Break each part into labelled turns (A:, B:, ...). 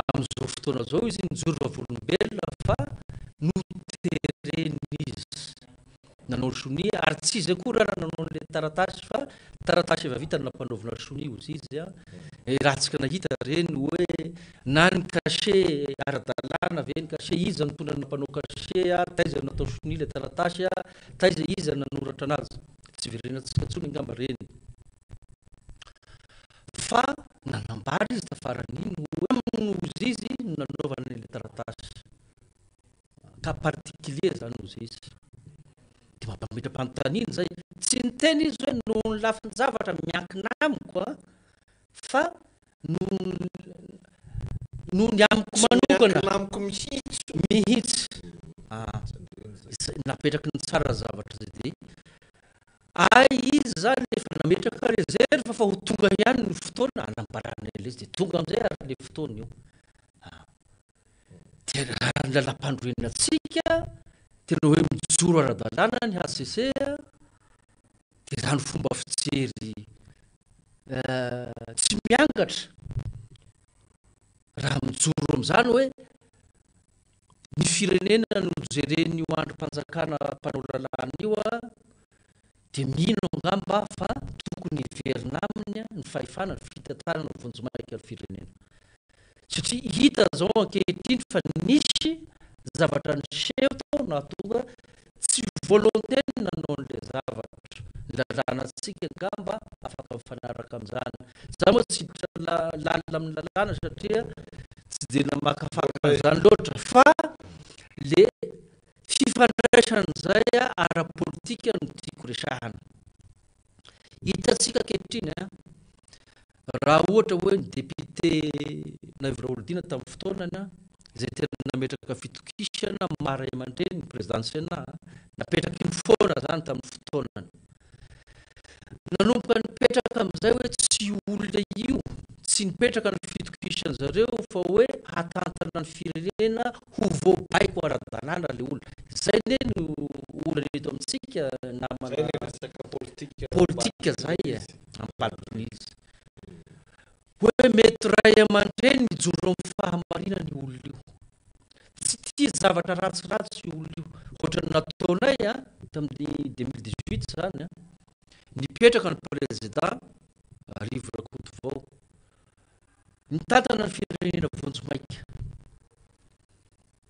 A: amin'izao fotoana zao izy nijoro vavolombelona fa notereny izy nanao soni ary tsy izy akory raha nanao le taratasy fa taratasy efa vita nampanaovina soni ozy izy ratsika nahita reny hoe na ny cachet ara-dalàna ve ny cachet izy nitondra nampanao cachet taiza natao soni le taratasy taiza izy nanoratra anazy tsy verenatsika tsony angamba reny fa nanambary izy tafaran'iny hoe ozy izy nanaovana le taratasy ka particulier zany ozy izy de mampametra-panontaniana zay tsy niteny izy hoe no ny lafiny zavatra miankina amiko fa no ny amiko manokana
B: amiko
A: mihitsy napetraky ny tsara zavatra zay de izy zany efa nametraka reserve fa ho tonga ihany ny fotoana anambarana le izy de tonga amizay ary le fotoana io de raha ny lalam-pandroenatsika tena hoe mijoro ara-dalàna ny HCC de zany fomba fijery tsy miangatra raha mijoro am'izany hoe ny firenena no jereny io androm-panjakana mpanao lalàna io de mino angamba fa tokony hiverina aminy ny fahefana ny fitantarana ny vonjimaiky ny firenena satria hita zao ankehitriny fa nisy zavatra niseho tao na tonga tsy volonté nanao an'le zavatra lalànatsika angamba afaka mifanaraka am'izany za moa tsy lalina amin'ny lalàna satria tsy de namakafaka an'izany loatra fa le fifandraisan'izay ara-politika no tiako resahana hitatsika ankehitriny raha ohatra hoe ny député Naivo Raholdina tamin'ny fotoanana izay tena nametraka fitokisana maray aman-dreny ny président Sénat napetraky ny foana zany tamin'ny fotoanany nanomboka nipetraka am'izay hoe tsy olona io tsy nipetraka ny fitokisana zareo fa hoe hatantana ny firenena ho voabaiko ara-dalàna le olona zay ne no olana eto amintsika namana politika zay ampalony izy hoe mety ray aman-dreny mijoro amin'ny fahamarina ny olona io tsy tia zavatra ratsiratsy io olona io ohatrany nataonay tamin'ny 2018 zany nipetraka ny président Rivo Rakotovao nitantana ny firenena vonjimaika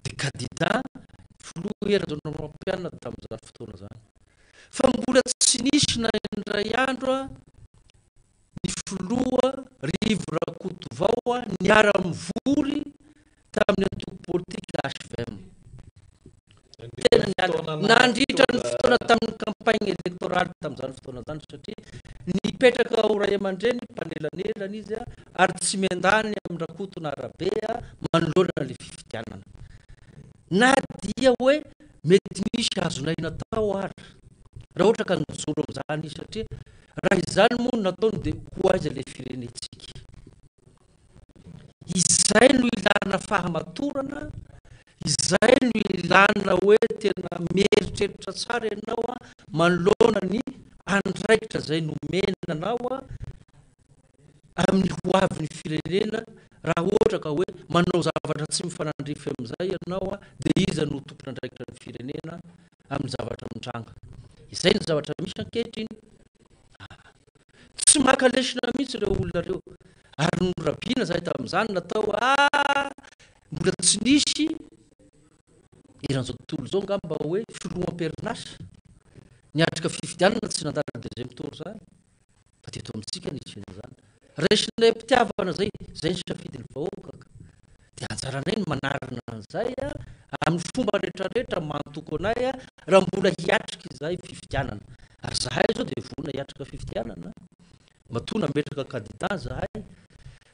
A: de candidat filoha eran'ny Europeana tamin'izany fotoana zany fa mbola tsy nisy na indray andro ny filoha Rivo Rakotovao niara-mivory tamin'ny antoko politika HVM tena nandritra ny fotoana tamin'ny campagne électorale tamin'izany fotoana zany satria nipetraka ho ray aman-dreny mpanelanelana izy ary tsy miandany amin'ny Rakoto na Arabe manoloana le fifidianana na dia hoe mety misy azonay natao ary raha ohatra ka nijoro am'izany izy satria raha izany moa nataony de ho aiza le firenetsika izay no ilana fahamatorana izay no ilana hoe tena mieritreritra tsara ianao manoloana ny andraikitra zay nomenanao amin'ny hoavin'ny firenena raha ohatra ka hoe manao zavatra tsy mifanandrify am'izay ianao de iza no tompona andraikitra ny firenena amin'ny zavatra mitranga izay ny zavatra misy ankehitriny tsy makalesina mihitsy ireo olona reo ary norabiana zahay tamin'izany natao mbola tsy nisy eran'izao tontolo zao ngamba hoe filoam-perinasa niatrika fifidianana tsy nandala deuxième tour zany fa teto amintsika nisy zany resinay mpitiavana zay ny safidin'ny vahoaka de anjaranay ny manarina an'izay amin'ny fomba rehetrarehetra mantoko anay raha mbola hiatrika izay fifidianana ary zahay zao de vona hiatrika fifidianana matoa nametraka candidat zahay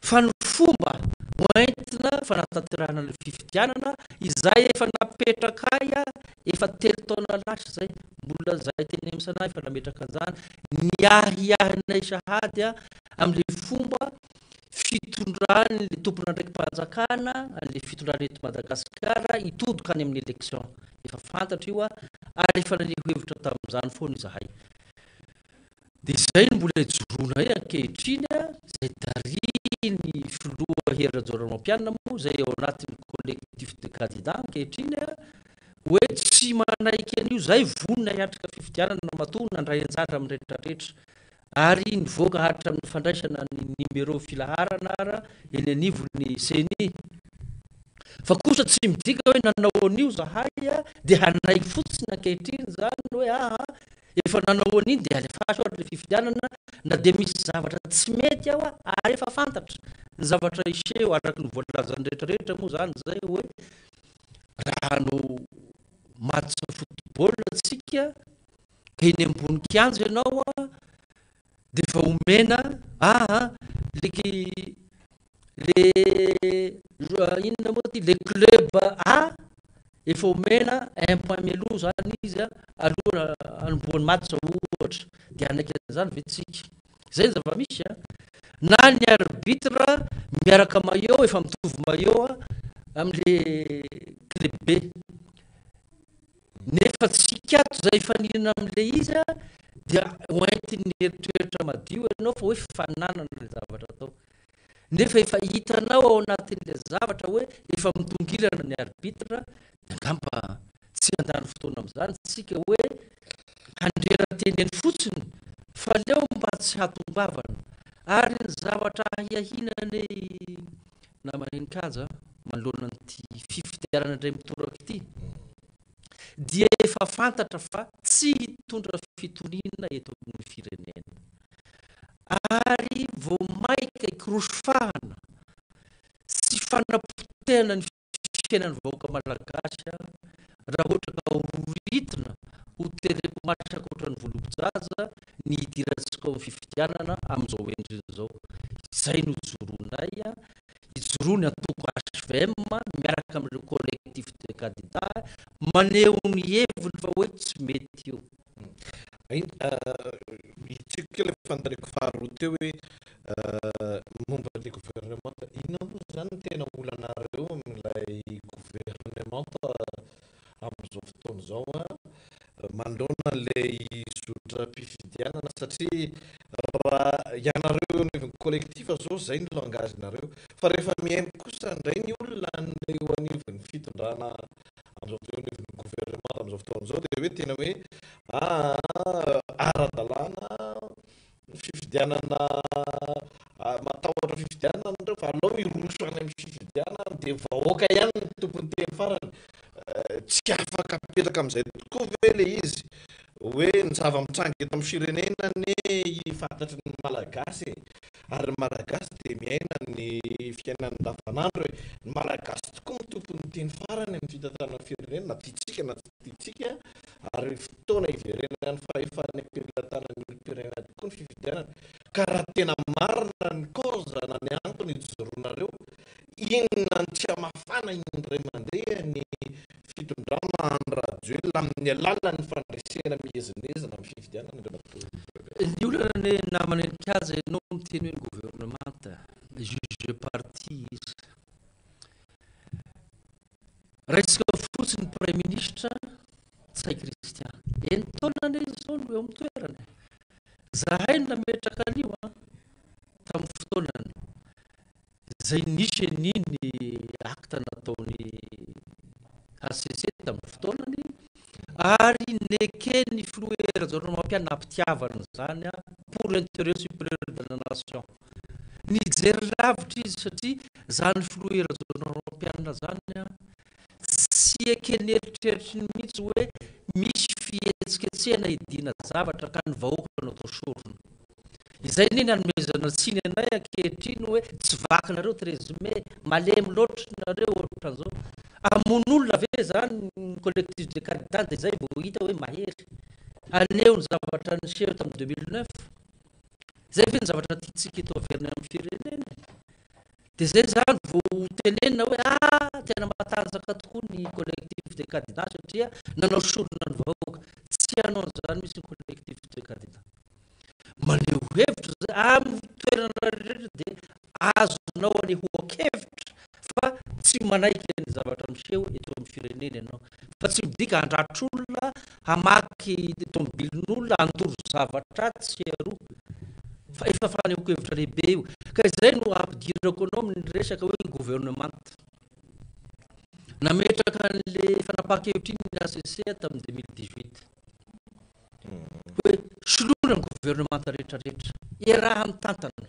A: fa ny fomba hoentina fanatanterahana le fifidianana izay efa napetraka efa telo taona lasa zay mbola zahay teny am'sanay efa nametraka an'izany niahiahinay sahady amin'le fomba fitondrany le tompona andraikim-panjakana le fitondrany eto Madagasikara hitodoka any amin'ny élection efa fantatra io ary efa naneho hevitra tamin'izany foana izahay dia izay no mbola ijoroana ankehitriny zay tariny filoha herinadzoranampianina moa zay ao anatin'ny collectif de candidat ankehitriny hoe tsy manaiky an'io zay vonina hiatrika fifidianana matona ndray anjara amin'ny rehetrarehetra ary nivoaka haritra amin'ny fandraisana ny numéro filaharana ara eny anivony seni fa kosa tsy midika hoe nanao an'io zahay dia hanaiky fotsiny ankehitriny zany hoe efa nanao an'iny dia alefaso ohatra fifidianana na dia misy zavatra tsy mety ao ary efa fantatra ny zavatra iseho araky ny voalazany rehetrarehetra moa zany zay hoe raha no match football atsika ka eny ambony kianja ianao dia efa omena le inona moa ty le club efa omena un point mialoha zany izy aloha anombohan'ny match ohatra dia anaiky an'izany vetsika zay ny zava-misy na ny arbitre miaraka maillot efa mitovy maillot amin'le club B nefa tsy kato zay faninana amin'le izy dia hoentiny eritreritra madio ianao fa hoe fananana le zavatra atao nefa efa hitanao ao anatin'le zavatra hoe efa mitongilana ny arbitre angamba tsy andany fotoana amin'izany tsika hoe handreran-teny eny fotsiny fa leo mba tsy hatongavana ary ny zavatra hiahinany namanenikaja manoloana n'ity fifidianana indray mitoraka ity dia efa fantatra fa tsy hitondra fitonina eto amin'ny firenena ary vao maika ikorosofahana sy fanapotehana ny fiainan'ny vahoaka malagasy raha ohatra ka horitina ho tereko matraka ohatra ny volompijaja ny hidirantsika ao amin'ny fifidianana amin'izao endriny zao izay no ijoroanay ijoroany atoko HVM miaraka amin'ireo collectif de candidat maneho ny heviny fa hoe tsy mety io
B: itsika le fantariko faharoa teo hoe momba le gouvernement inona moa zany ny tena olanareo amin'ilay gouvernement amin'izao fotoana zao mandrona lay zotra mpifidianana satria raha ianareo ny collectif zao zay ny langagenareo fa rehefa mihaino kosa ndray ny olona eo anivon'ny fitondrana amin'izao fotoana anivon'ny gouvernement amin'izao fotoana zao dia hoe tena hoe ara-dalàna fifidianana matahotra fifidianana andreo fa alao iroso any amin'ny fifidianana dia vahoaka ihany ny tompony teny farany tsy afaka apetraka amin'izay tokoa ve le izy hoe ny zava-mitsangy eto amin'ny firenena ny fantatry ny malagasy ary ny malagasy dia miaina ny fiainany davanandro ny malagasy tokoa ny tompony teny farany amin'ny fitantanana firenena na tiatsika na tsy tiatsika ary fotoana iverenany fa efa ny ampirilatan ny olom-pirenena tokoa ny fifidianana ka raha tena marina ny cause na ny antony ijoroanareo inona ny tsy hamafana iny ray mandeha ny fitondrana any radio amin'ny alalan'ny fandresena mihezanezana amin'ny fifidianana
A: ny olana ny namanenikaza ianao miteny hoe gouvernement juge parti izy raisika fotsiny prime ministre tsay Christian eny taonany zao no eo amin'ny toerany zahay no nametraka an'io tamin'ny fotoanany zay nisy niny acte nataony HCC tamin'ny fotoanany ary nekeny filoera zoromampiana nampitiavana zany pour l'intérêt supérieur de la nation nijery lavitra izy satria zany filoera zoromampiana zany tsy ekeny eritreritry ny mihitsy hoe misy fihetsiketsehana hidina zavatra ka ny vahoaka no atao sorona izay niny anomezana tsiny anay ankehitriny hoe tsy vakinareo trésumé malemy loatra nareo ohatran'izao amon'olona ve zany ny collectif de candidat dia zay vao hita hoe mahery aneo ny zavatra niseho tamin'ny 2009 zay ve ny zavatra tiatsika eto averina amin'ny firenena dia zay zany vao tenenina hoe tena matanjaka tokoa ny collectif de candidat satria nanao sorona ny vahoaka tsy hanao an'izany misy ny collectif de candidat maneho hevitra zay amin'ny toerana rehetra dia azonao anehoaka hevitra fa tsy manaiky ny zavatra miseho eto amin'ny firenena ianao fa tsy midika handratr'olona hamaky tomobilin'olona andoro zavatra tsy aroa fa efa fanehoako hevitra lehibe io ka izay no ampidirako anao amin'ny resaka hoe gouvernement nametraka an'le fanapaka-hevitra iny ny ACC tamin'ny 2018 hoe soloina ny gouvernement rehetrarehetra iaraha amin'ny tantana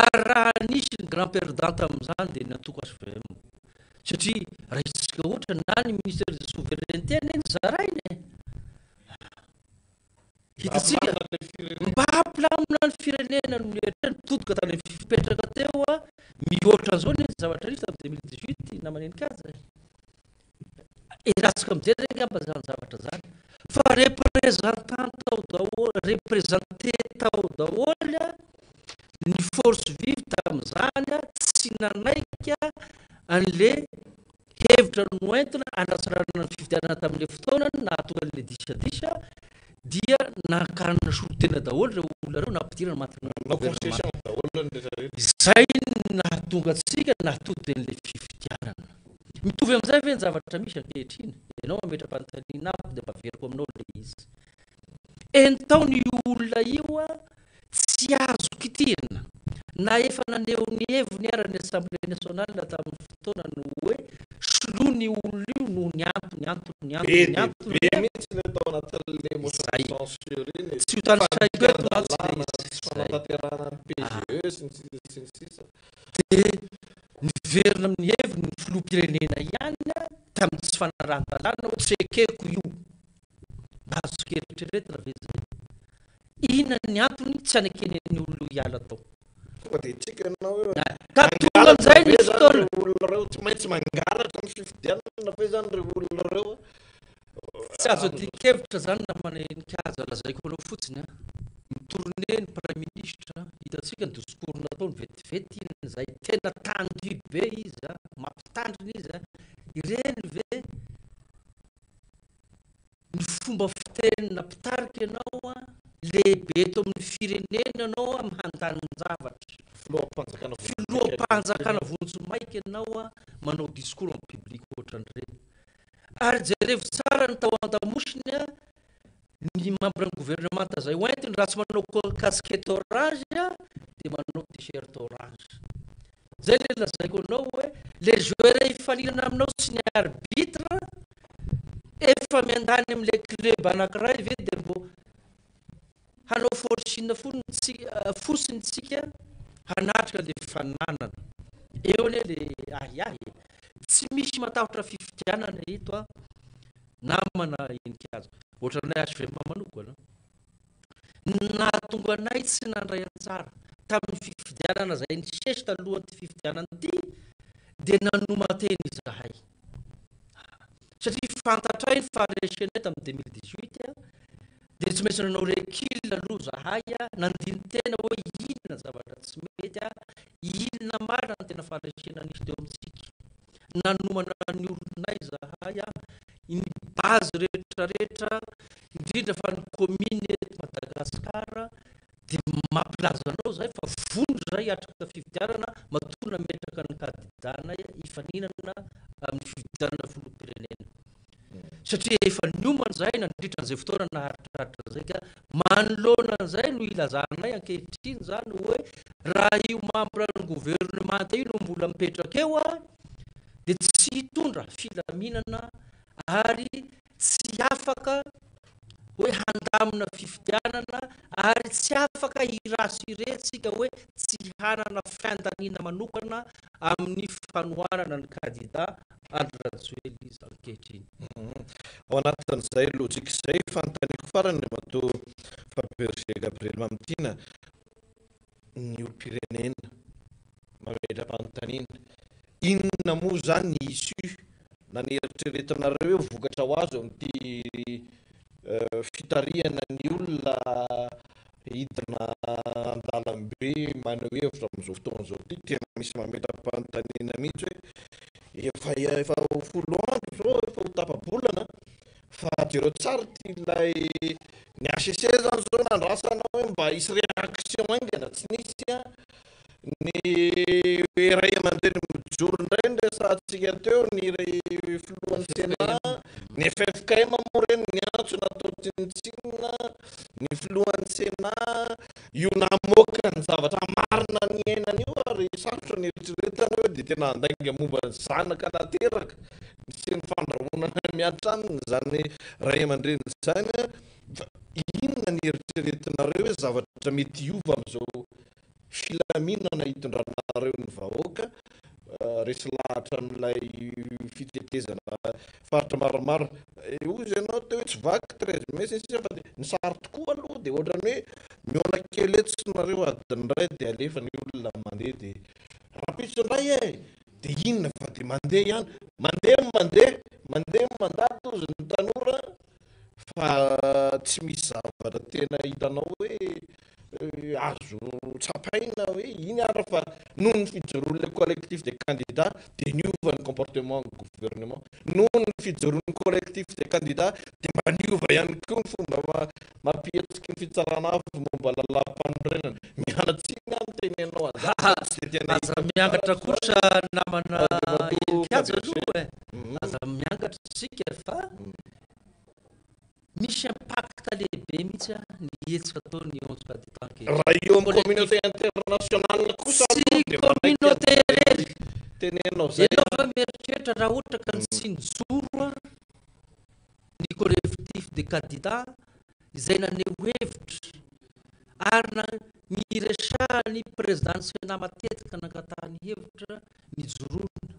A: ary raha nisy ny grand perdant amin'izany dia ny antoko HVM satria raha isika ohatra na ny ministère de souveraineté eny zarainy hitatsika mba hampilamina ny firenena no mietra nitodoka tany fipetraka teo mihoatra an'izao ny zavatra nisy tamin'ny 2018 namanenikazy iratsika mijery angamba zany zavatra zany fa représentant tao daholo représenté tao daholo ny force vive tamin'izany tsy nanaika an'le hevitra noentina anasarana ny fifidianana tamin'le fotoanany na tonga an'le disadisa dia nakarana sorotena daholo reo olona reo nampidirana matiny izay nahatonga atsika nahatody an'le fifidianana mitovy amin'izay ve ny zavatra misy ankehitriny ianao mametra-panontaniana amiko dia maveriko aminao le izy entao ny olona io tsy azo kitihana na efa naneho ny heviny ara ny assemblée nationale tamin'ny fotoana no hoe soloa ny olona io no ny antony
B: mihitsy ny atao anatin'le motion censure iny
A: tsy ho tany saiko eto
B: fanatanterahana ny PGE sy ny sisa
A: dia niverina amin'ny heviny ny filoham-pirenena ihany tamin'ny tsy fanarahan-dalàna hoe trekeko io mba azoko eritreretina ve zay inona ny antony tsy anakenen'ny olona hiala tao
B: dia tsika ianao
A: ka tonga amin'izay ny fotoana
B: olona reo tsy maintsy mangalatra ny fifidianana ve zany reo olona reo
A: tsy azo adikevitra zany namanenikazy lazaiko anao fotsiny mitorone ny prime ministre hitatsika ny discours natao ny vetivety iny zay tena tandu be izy mampitandrina izy ireny ve ny fomba fitenina mpitarika ianao lehibe eto amin'ny firenena ianao amin'ny handanin-javatra filoham-panjakana vonjy-maika ianao manao discours en public ohatran'ireny ary jerevo tsara ny tao an-damosiny ny membre ny gouvernement zay oentiny raha tsy manao casquette orange dia manao t-shirt orange zay le lazaiko anao hoe le joueur hifaninana aminao sy ny arbitre efa miandany amin'le club anankiray ve dia mbo hanao forcine fosiny tsika hanatrika le fananana eo ane le ahiahy tsy misy matahotra fifidianana eto namana enikazo ohatranay HVM manokana nahatonga anay tsy nandray antsara tamin'ny fifidianana zay nisesy talohan'ty fifidianana ity dia nanomateny izahay satria fantatray ny faharesenay tamin'ny 2018 dia tsy maintsy nanao recul aloha zahay nandiny tena hoe inona zavatra tsy mety inona marina ny tena faharesena nisy teo amintsika nanomana ny olonay zahay ny base rehetrarehetra indrindra fa ny commune eto Madagasikara dia mampilaza anao zay fa vondro zay atraka fifidianana matona metraka ny kandidanay hifaninana amin'ny fifidianana filoham-pirenena satria efa niomana zay nandritra an'izay fotoana naharitraritra zay ka manoloana an'izay no ilazanay ankehitriny zany hoe raha io membre ny gouvernement io no mbola mipetraka eo dia tsy hitondra filaminana ary tsy afaka hoe handamina fifidianana ary tsy afaka hirasiretsika hoe tsy hanana fiandaniana manokana amin'ny fanohanana ny candidat Andry Rajoelina izy ankehitriny
B: ao anatin'izay lojika izay fanontaniako farany matoa Faberger Gabriel Mamitina ny olo-pirenena mametra-panontaniana inona moa zany ny issue na ny eritreretinareo hoe vokatra ho azo amin'ity fitariana ny olona hidina andalam-be maneho hevitra amin'izao fotoana zao ty tena misy mametra-panontaniana mihitsy hoe efa ho folo andro zao efa ho tapa-bolana fa jereo tsara ty ilay ny ACC zany zao nandrasana hoe mba hisy réaction aingana tsy nisy ny ray aman-dreny mijoro indray ndray resatsika teo ny filohan'ny Sénat ny FFKM moa reny ny antso natao tsinitsinina ny filohan'ny Sénat io namoaka ny zavatra marina ny ainany io ary sarotra ny eritreretana hoe dia tena andainga momba ny zanaka nateraka sy ny fandrahonana miantrany zany ray aman-dreny zany. Inona ny eritreretinareo hoe zavatra mety hiova amin'izao filaminana hitondranareo ny vahoaka resy lahatra amin'ilay fitetezana faritra maromaro ozy ianao teo hoe tsy vaky 13 mai sisa fa dia ny sary tokoa aloha dia ohatrany hoe miona kely etsinareo adiny ray dia alefa ny olona mandeha dia rapitsondray dia inona fa dia mandeha ihany mandeha mandato zy ny tanora fa tsy misy zavatra tena hitanao hoe azo tsapaina hoe iny ara fa noho ny fijoroan'ilay collectif des candidats dia niova ny comportement ny gouvernement, noho ny fijoroan'ny collectif des candidats dia mba niova ihany koa ny fomba mampihetsiky ny fitsarana avy momba lalam-panorenana mialatsiny any tenenao
A: aza miangatra kosa namana ilikaja aloha aza miangatra tsika fa misy impact lehibe mihitsy ny hetsika ataony 11 candidats
B: raha eo amin'ny communauté internationale kosa
A: sy communauté rery
B: tenenao zay
A: ianao fa mieritreritra raha ohatra ka tsy nijoro ny collectif des candidats izay naneho hevitra ary niresahany président Sénat matetika nankatahany hevitra nijoroana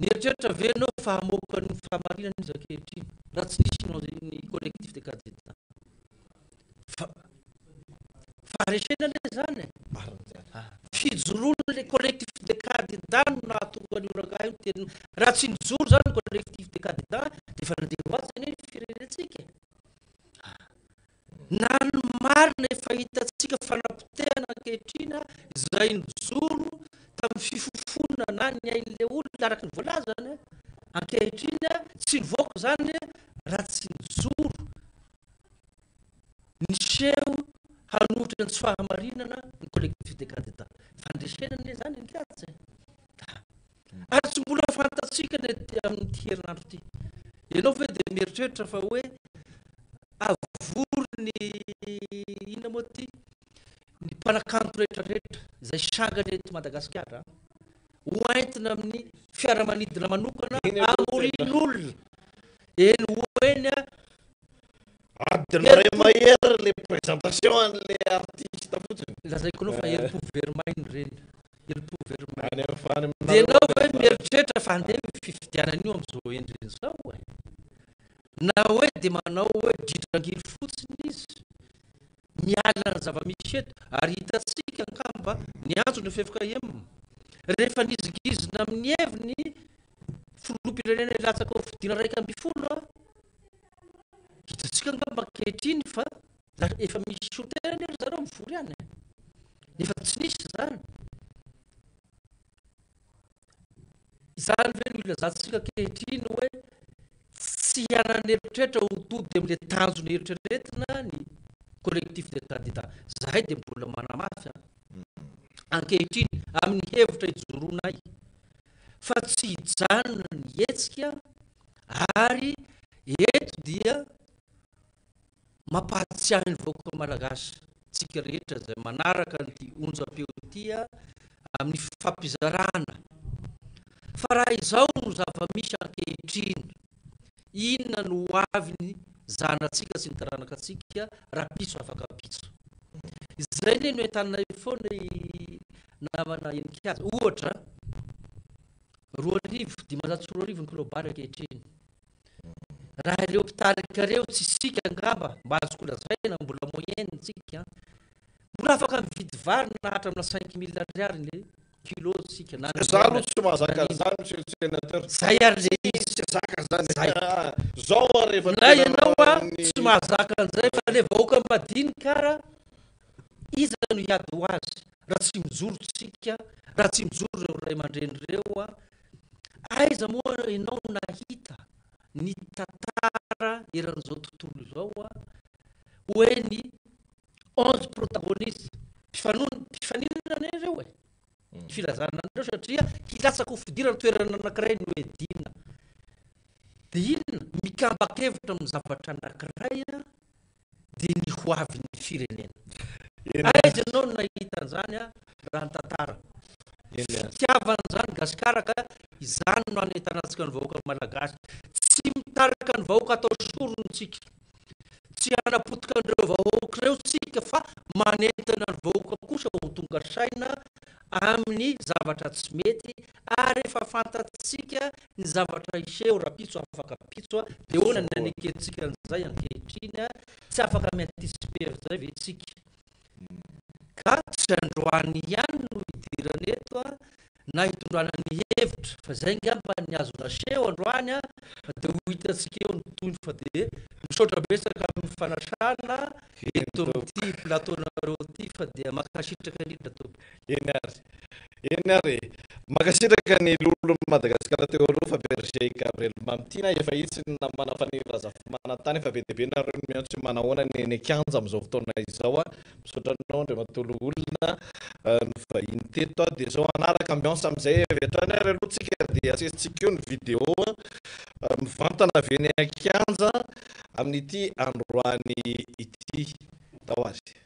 A: nieritreritra venao fa hamoaka ny fahamarinana izy ankehitriny raha tsy nisy ny collectif des candidats fa resena le zany fijoroana le collectif des candidats no nahatonga ny oraka io tena raha tsy nijoro zany collectif des candidats dia fa nandeha hoazy zany firenentsika na ny marina efa hitantsika fanapotehana ankehitrina izay nijoro tamin'ny fifofona na ny ain'le olona araka ny voalazany ankehitrina tsy nivoaka zany raha tsy nijoro ny seho hanohitra ny tsy fahamarinana ny collectif des candidats fandresenany zany ny katsy ary tsy mbola fantatsika ny amin'ny herinandro ty ianao ve dia mieritreritra fa hoe avory ny ina moa ty ny mpanakanto rehetrarehetra izay sangany eto Madagasikara hoentina amin'ny fiaramanidina manokana amorin'olona eny hoeny
B: adiny ray mahery le présentation an'le artiste fotsiny
A: lazaiko anao fa ery pouvermainy reny ery pouvermainy
B: any
A: dia ianao hoe mieritreritra fa andeha fifidianana io amin'izao endreny zao na hoe dia manao hoe didrangiry fotsiny izy miala ny zava-misy eto ary hitatsika angamba ny antso ny FFKM rehefa nizigizina amin'ny heviny filoham-pirenena ilatsaka fidina 1 hitatsika angamba ankehitriny fa efa misy sotenany ery zareo mivory any nefa tsy nisy zany izany ve no ilazantsika ankehitriny hoe tsy hanany eritreritra ho tody amin'le tanjony eritreretina ny collectif des candidats zahay dia mbola manamafy ankehitriny amin'ny hevitra hijoroanay fa tsy hijanona ny hetsika ary eto dia mampahatsiahy ny vahoaka malagasy tsika rehetra zay manaraka ny onjam-peo tya amin'ny fampizarana fa raha izao no zava-misy ankehitriny inona no avy ny zanatsika sy ny taranakatsika raha piso afaka piso izay ne no entanay foana namana enikazy ohatra 2,4 ny kilobaly ankehitriny raha ireo mpitarika reo tsy sika angamba mba azoko lazaina mbola moyenne tsika mbola afaka mividy vary nahatra amina 5 000 ariary le kilo sika
B: zalo tsy mahazaka zany monsieur le sénateur
A: zay ary le izy
B: zaka zany zao rehefa
A: na ianao tsy mahazaka an'izay fa le vahoaka madinika ara iza no hiady ho azy raha tsy mijoro tsika raha tsy mijoro reo ray aman-dreny reo aiza moa ianao nahita ny tantara eran'izao tontolo izao hoe ny 11 protagoniste mpifaninana ireo filazana andreo satria latsaka ho fidirana toerana anankiray ny hoe dina dia inona mikambakevitra amin'ny zavatra anankiray dia ny hoavin'ny firenena aiza ianao nahita an'izany raha ny tantara fitiavan'izany gasikaraka izany no anentanantsika ny vahoaka malagasy tsy mitarika ny vahoaka atao sorontsika tsy anapotika an'ireo vahoaka ireo tsika fa manentana ny vahoaka kosa ho tonga saina amin'ny zavatra tsy mety ary efa fantatsika ny zavatra iseho raha pitso afaka pitso dia hoana ny anekentsika an'izay ankehitriny tsy afaka miantisiper zay ve tsika ka tsy androany ihany no hidirana eto na hitondrana ny hevitra fa zay ngamba ny azo naseho androany dia ho hitatsika eo ny toiny fa dia misaotra besaka amin'ny fanasana eto amin'ity plateaunareo ty fa dia makasitraka indrindra tompo
B: eny ary makasitraka ny lolo Madagasikara teo aloha fa berger Gabriel Mamtina efa itsiny namana fanira zafimanantany efa be dia be nareo ny miantso manahoana ny eny Kianja amin'izao fotoana izao misaotra anao andre matolo olona ny vahiny teto dia zao anaraka ambiance amin'izay avy hatrany ary aloha tsika dia asesitsika eo ny vidéo mivantana avy eny Kianja amin'ity androany ity tao azy.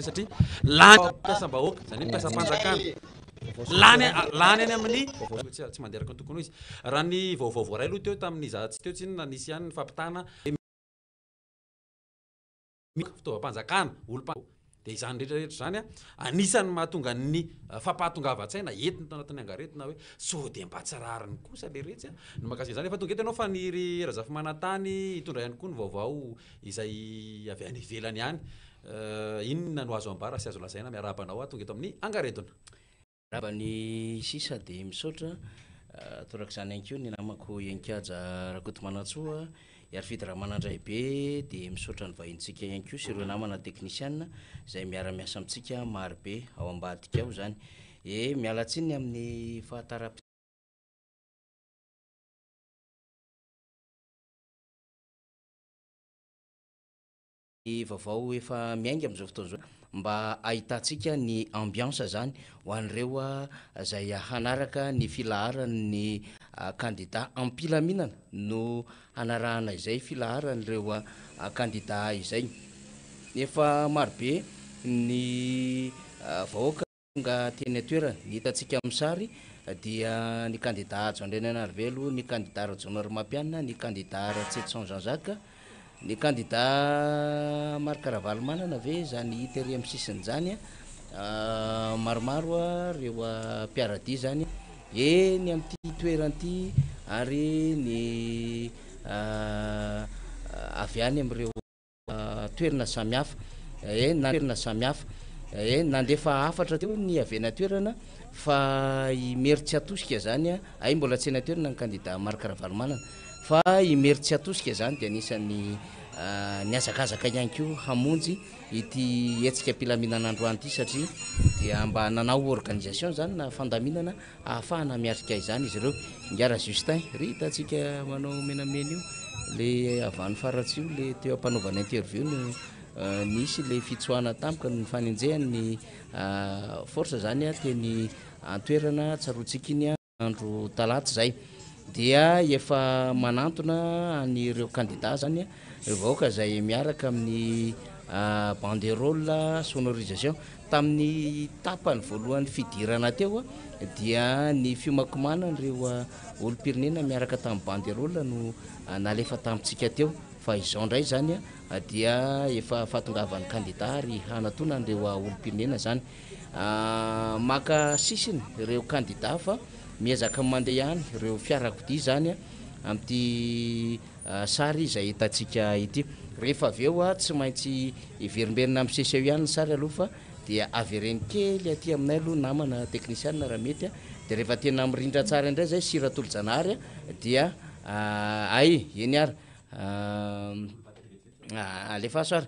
A: satria lany mpiasam-bahoaka zany hoe mpiasam-panjakana lany any amin'ny tsy manderaka ny tokony ho izy raha ny vaovao voaray aloha teo tamin'ny zatsy teo tsy nanisy ihany ny fampitana fitaovam-panjakana dia izany rehetrarehetra zany anisany mahatonga ny fampahatongavan-tsaina entina tao anatin'ny angaretina hoe sao dia mba tsy rariny kosa le retsy no makasika zany efa tonga eto ianao fa niry razafimanantany hitondra ihany koa ny vaovao izay avy any ivelany ihany inona no azo ambara sy azo lazaina miarabanao tonga eto amin'ny angaretona
C: rabany sisa dia misaotra toraka izany ihany koa ny namako Enkaja Rakoto Manantsoa ary fitra manandray be dia misaotra ny vahintsika ihany koa sy ireo namana teknisiana izay miara-miasa amintsika maro be ao ambadika ao zany mialatsiny amin'ny fahatara vaovao efa miainga amin'izao fotoana zao mba ahitantsika ny ambiance zany ho an'ireo izay hanaraka ny filaharan'ny candidat ampilaminana no hanarahana izay filaharan'ireo candidat izay efa marobe ny vahoaka nga teny atoerana ny hitantsika amin'ny sary dia ny candidat Andreny Anarivelo, ny candidat Rajonary Mampianina, ny candidat Tsetson Jean-Jacques, ny candidat Marc Ravalomanana ve zany hita ery amin'ny sisiny zany maromaro reo mpiaradia zany eny amin'ity toerany ity ary ny avy any amin'ireo toerana samihafa na toerana samihafa nandefa afatra teo ny avy eny toerana fa imery tsy atosika zany ay mbola tsy eny toerana ny candidat Marc Ravalomanana fa imery tsy atosika zany dia anisany niazakazaka ihany koa hamonjy ity hetsika ampilaminana androany ity satria dia mba nanao organisation zany na fandaminana ahafahana miatrika izany izy ireo Ngara Justin ry hitantsika manao menamena io le avany faratsy io le teo ampanaovana interview no nisy le fitsoahana tampoka ny fanenjehany force zany teny antoerana tsarotsika iny andro talaty zay dia efa manantona an'ireo candidat zany vahoaka zay miaraka amin'ny banderole sonorisation tamin'ny tapany voalohany fidirana teo dia ny fiomakomana nireo olo-pirenena miaraka tamin'ny banderole no nalefa tamitsika teo fa izao ndray zany dia efa fahatongavan'ny candidat ary hanatona nireo olo-pirenena zany maka sisiny ireo candidat fa miezaka mandeha ihany ireo fiarakodia zany amty sary izay hitantsika ity rehefa aveo tsy maintsy iverimberina amin'ny seseo ihany sary aloha fa dia avereny kely aty aminay aloha namana technician raha mety de rehefa tena mirindra tsara indray zay siratolo-janahary dia ay eny ary alefa soary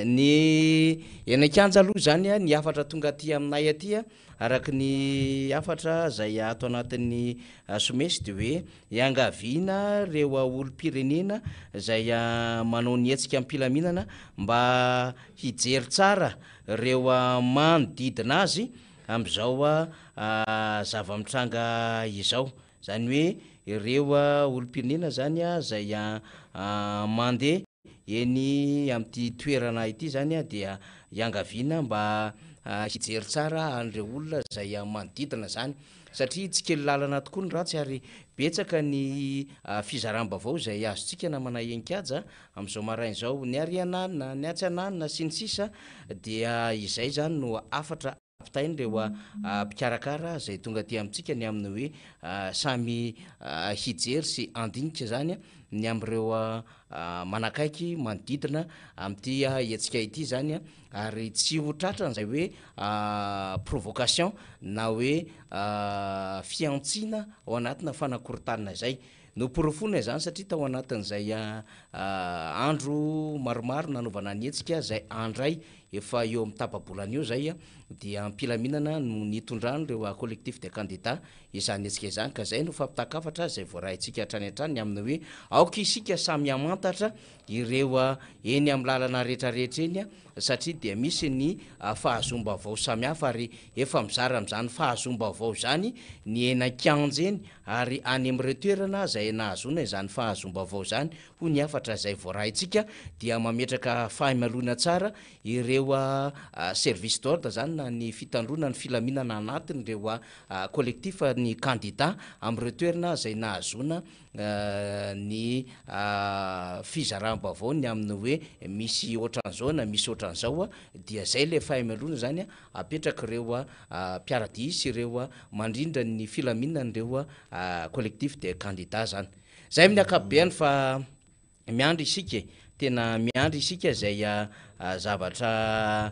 C: ny enakanja aloha zany ny afatra tonga aty aminay aty araky ny afatra zay ato anatin'ny somesy de hoe iangaviana reo olo-pirenena zay manao ny hetsika ampilaminana mba hijery tsara reo manodidina azy am'izao zava-mitranga izao zany hoe ireo olo-pirenena zany zay mandeha eny amty toerana ity zany dia iangaviana mba hijery tsara an'ireo olona zay manodidina zany satria tsy kely lalana tokoa ny ratsy ary betsaka ny fizaram-bavao zay azotsika namana enkajy am'izao marainy zao ny ariananina ny atsananina sy ny sisa dia izay zany no afatra apitainy reo mpikarakara zay tonga ty amitsika ny amin'ny hoe samy hijery sy andinika zany ny am'ireo manakaiky manodidina amty hetsika ity zany ary tsy ho tratrany zay hoe provocation na hoe fiantsina ao anatina fanakorotanina zay no porofona zany satria tao anatin'zay andro maromaro nanaovana ny hetsika zay andray efa eo amin'ny tapabolana io zay dia ampilaminana no nitondrano reo collectif de candidat izany hetsika izany ka zay no fampitakafatra zay voarahitsika hatrany hatrany amin'ny hoe aoka isika samy amantatra ireo eny amin'ny lalana rehetrarehetra eny satria dia misy ny fahazomba-vao samihafa ary efa mizara am'zany fahazomba-vao zany ny enan-kianjeny ary any am'ireo toerana zay nahazona izany fahazomba-vao zany ho ny afatra zay voarahitsika dia mametraka fahimalona tsara ireo service d'ordre zany na ny fitandrona ny filaminana anatiny reo collectif ny candidat am'ireo toerana zay nahazona ny fizaram-bavao ny amin'ny hoe misy ohatran'zao na misy ohatran'zao dia zay le fahimalona zany apetraka reo mpiaradia sy ireo mandrindra ny filaminan'ireo collectif de candidat zany zay amin'ny akabeany fa miandry isika tena miandry isika zay zavatra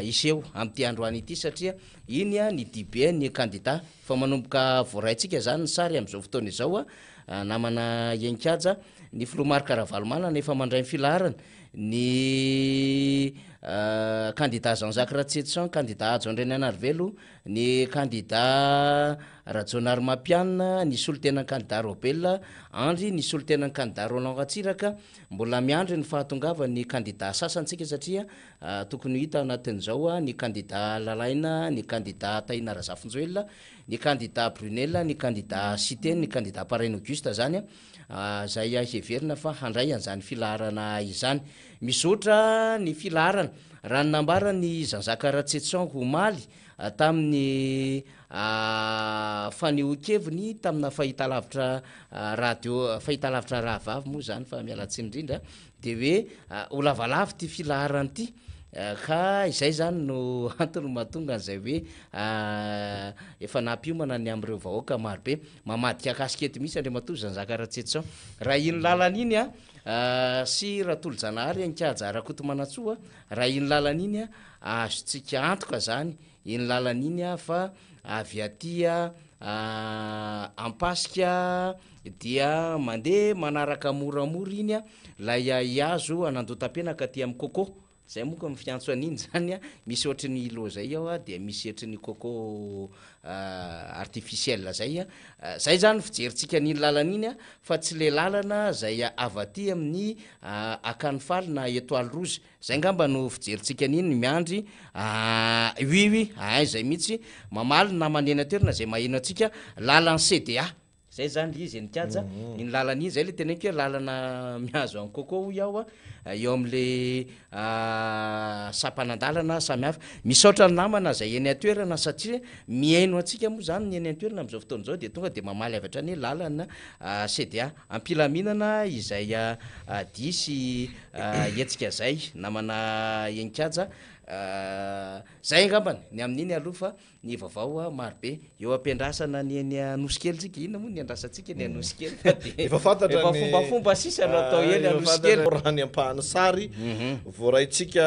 C: iseho am'ty androany ity satria iny ny dibe ny candidat fa manomboka voaraitsika zany ny sary am'izao fotoana izao namana enkajy ny filomarika ravalomana nefa mandray ny filaharana ny candidat Jean-Jacques Ratsetson candidat Adjoindreny Anarivelo ny candidat Rajonary Mapianina ny solotenan'ny candidat Robel Andry ny solotenan'ny candidat Roland Ratsiraka mbola miandry ny fahatongavany ny candidat sasantsika satria tokony hita anatin'izao ny candidat Lalaina ny candidat Taina Razafinjoelina ny candidat Brunel ny candidat Cité ny candidat Paraine Auguste zany zay heverina fa handray an'izany filaharana izany misotra ny filaharana raha ny nambara ny Jean-Jacques Ratsetson ho maly tamin'ny fanehoan-keviny tamina fahitalavitra radio fahitalavitra rahavavy moa zany fa mialatsy indrindra de hoe ho lavalava ty filaharany ty ka izay zany no antony mahatonga an'izay hoe efa nampiomana ny am'ireo vahoaka marobe mamadika kasikety misy andriamatoa Jean-Jacques Ratsetson raha iny lalana iny sy ratolo-janahary ankajy Rakoto Manantsoa raha iny lalana iny azotsika antoka zany iny lalana iny fa avy aty ampasika dia mandeha manaraka moramora iny lay iazo anandotam-penaka aty amin'ny coco zay moa ka mifiantso an'iny zany misy ohatry lo zay ao de misy ohatry coco artificiel zay zay zany fijeritsika n'iny lalana iny fa tsy le lalana zay avaty amin'ny akanifaly na étoile rouge zay ngamba no fijeritsika n'iny miandry oui ay zay mihitsy mamaly na manena toerana zay maheno atsika lalan'ny CDA zay zany le izy nikajy iny lalana iny zay le teneniko hoe lalana mihazo any kokoa iaho eo am'le sapanandalana samihafa misaotra ny namana zay eny atoerana satria miaino atsika moa zany ny eny atoerana am'izao fotoan'izao de tonga de mamaly avy hatrany hoe lalana cda ampilaminana izay disy etsika zay namana enikaja zay angambany ny amin'iny aloha fa ny vaovao marobe eo ampiandrasana ny eny anosikely tsika ina moa ny andrasantsika ny anosikely
B: efa fantatra
C: efa fombafomba sisa no atao eny anosikely
B: raha ny ampahany sary voaraitsika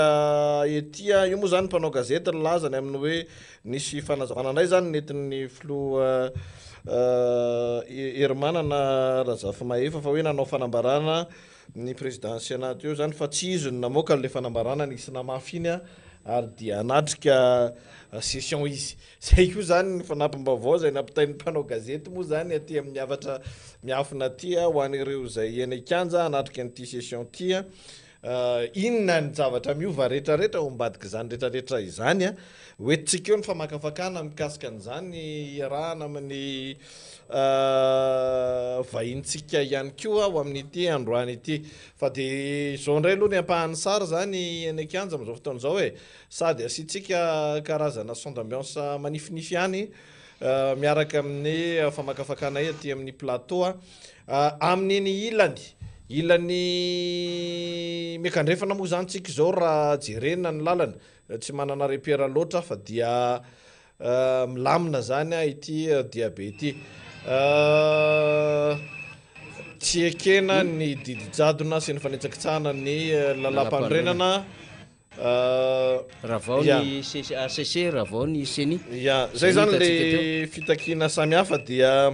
B: etya io moa zany mpanao gazety lazany amin'ny hoe nisy fanazavananay zany netin'ny filoha Hermanana Razafy-Mahefa fa hoe nanao fanambarana ny présidentiana teo zany fa tsy izy no namoaka le fanambarana nisy namafy iny ary dia anatrika session izy zay koa zany ny fanampim-baovao zay nampitain'ny mpanao gazety moa zany aty amin'ny avatra miafina tya ho an'ireo zay eny akanja anatrika an'ity session tya inona ny zavatra miova rehetrarehetra ho mbadiky zany rehetrarehetra izany hoentitsika eo ny famakafakana mikasika an'izany iarahana amin'ny vahintsika ihany koa ho amin'ity androany ity fa de zao ndray aloha ny ampahany sary zany eny akanja am'izao fotoan'izao sady asitsika karazana son d'ambiance manifinify ihany miaraka amin'ny famakafakana aty amin'ny plateau amin'iny ilany mekandrefana moa zany tsika zao raha jerena ny lalana tsy manana repera loatra fa dia milamina zany ity diabe ity tsy ekena ny didijadona sy ny fanetsakitsahana ny lalam-pandrenana
C: raha vao ny ACC raha vao ny CENI
B: zay zany le fitakina samihafa dia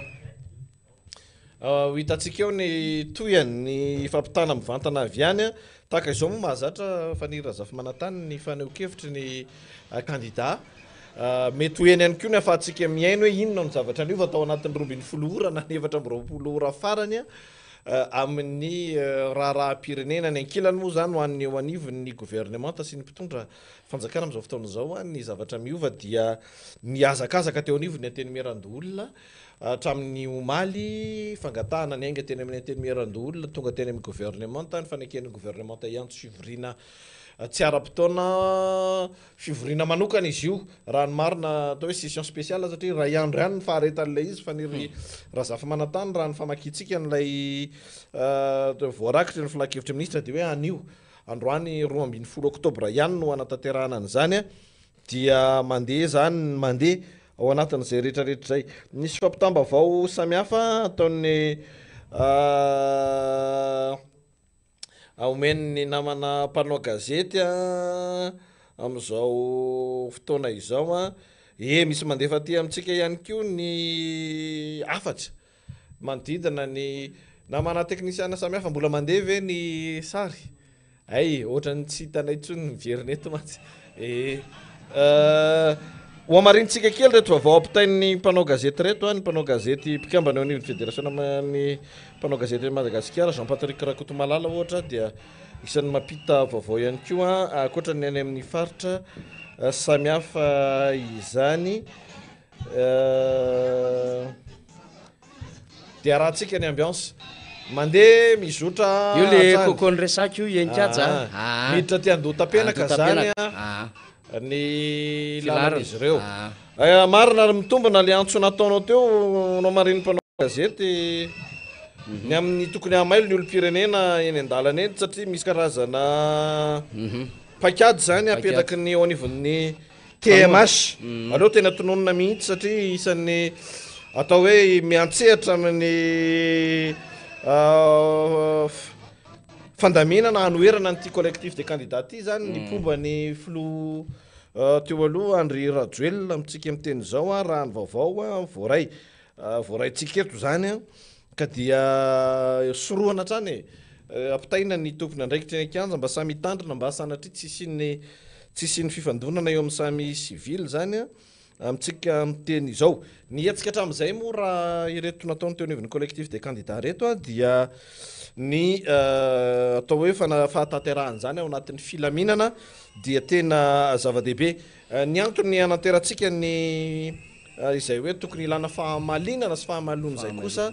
B: hitantsika eo ny toyany ny fampitana mivantana avy any tahaka izao moa mahazatra Fanny Razafy-Manantany ny faneho-kevitry ny candidat mety ho eny ihany koa ny afahantsika miaino hoe inona ny zavatra niova atao anatin'ny 24 ora na 24 ora farany amin'ny raharaham-pirenena ny ankilany moa zany ho an'ny eo anivon'ny gouvernemanta sy ny mpitondra fanjakana am'izao fotoana zao ny zavatra miova dia miazakazaka teo anivony ateny miarandoolona hatramin'ny omaly fangatahana ny aingana teny amin'ny ateny miarandoolona tonga teny amin'ny gouvernemanta ny faneken'ny gouvernemanta iantso fivorina tsy ara-potoana fivorina manokana izy io raha ny marina atao hoe session spéciale satria raha iandro ihany ny faharetan'ilay izy fa niry Razafy-Manantany raha ny famakitsika n'ilay voarakitry ny filakevitra ministra de hoe anio androany 12 oktobra ihany no anatanterahana an'izany dia mandeha zany mandeha ao anatin'izay rehetrarehetra zay nisy fampitambavao samihafa ataon'ny aomen'ny namana mpanao gazety am'izao fotoana izao misy mandefa aty amintsika ihany koa ny afatra manodidina ny namana teknisiana samihafa mbola mandeha ve ny sary ohatrany tsy hitanay tsony ny vierneto matsy ho amarintsika kely reto vaovao ampitain'ny mpanao gazety reto ny mpanao gazety mpikambana eo anivon'ny fédération ny mpanao gazety Madagasikara Jean-Patrick Rakotomalala ohatra dia isan'ny mampita vaovao ihany koa akoatra ny any amin'ny faritra samihafa izany dia rahantsika ny ambiance mandeha mizotra
C: io le kokony resaka io enikaja
B: miditra ty andotapenaka zany ny lalan'izy ireo marina mitombona le antso nataonao teo nao mariny mpanao gazety ny amin'ny tokony hamailo ny olo-pirenena eny an-dalana eny satria misy karazana pakady zany apetraky ny eo anivon'ny TMH aleo tena tononona mihitsy satria isan'ny atao hoe miantsehatra amin'ny fandaminana hanoerana n'ity collectif de candidat ty zany ny pomba ny filo teo aloha Andry Rajoelina amitsika miteny zao raha ny vaovao voaraitsika eto zany ka dia sorohana hatrany ampitaina ny tompony andraikitra ny akanja mba samy hitandrina mba sanatria tsisy ny fifandonana eo amin'ny samy civil zany amitsika miteny izao ny etsika hatramin'izay moa raha ireto nataony teo anivon'ny collectif de candidat reto dia ny atao hoe fahatanterahany zany ao anatin'ny filaminana dia tena zava-dehibe ny antony anaterantsika ny izay hoe tokony ilana fahamalinana sy fahamalona zay kosa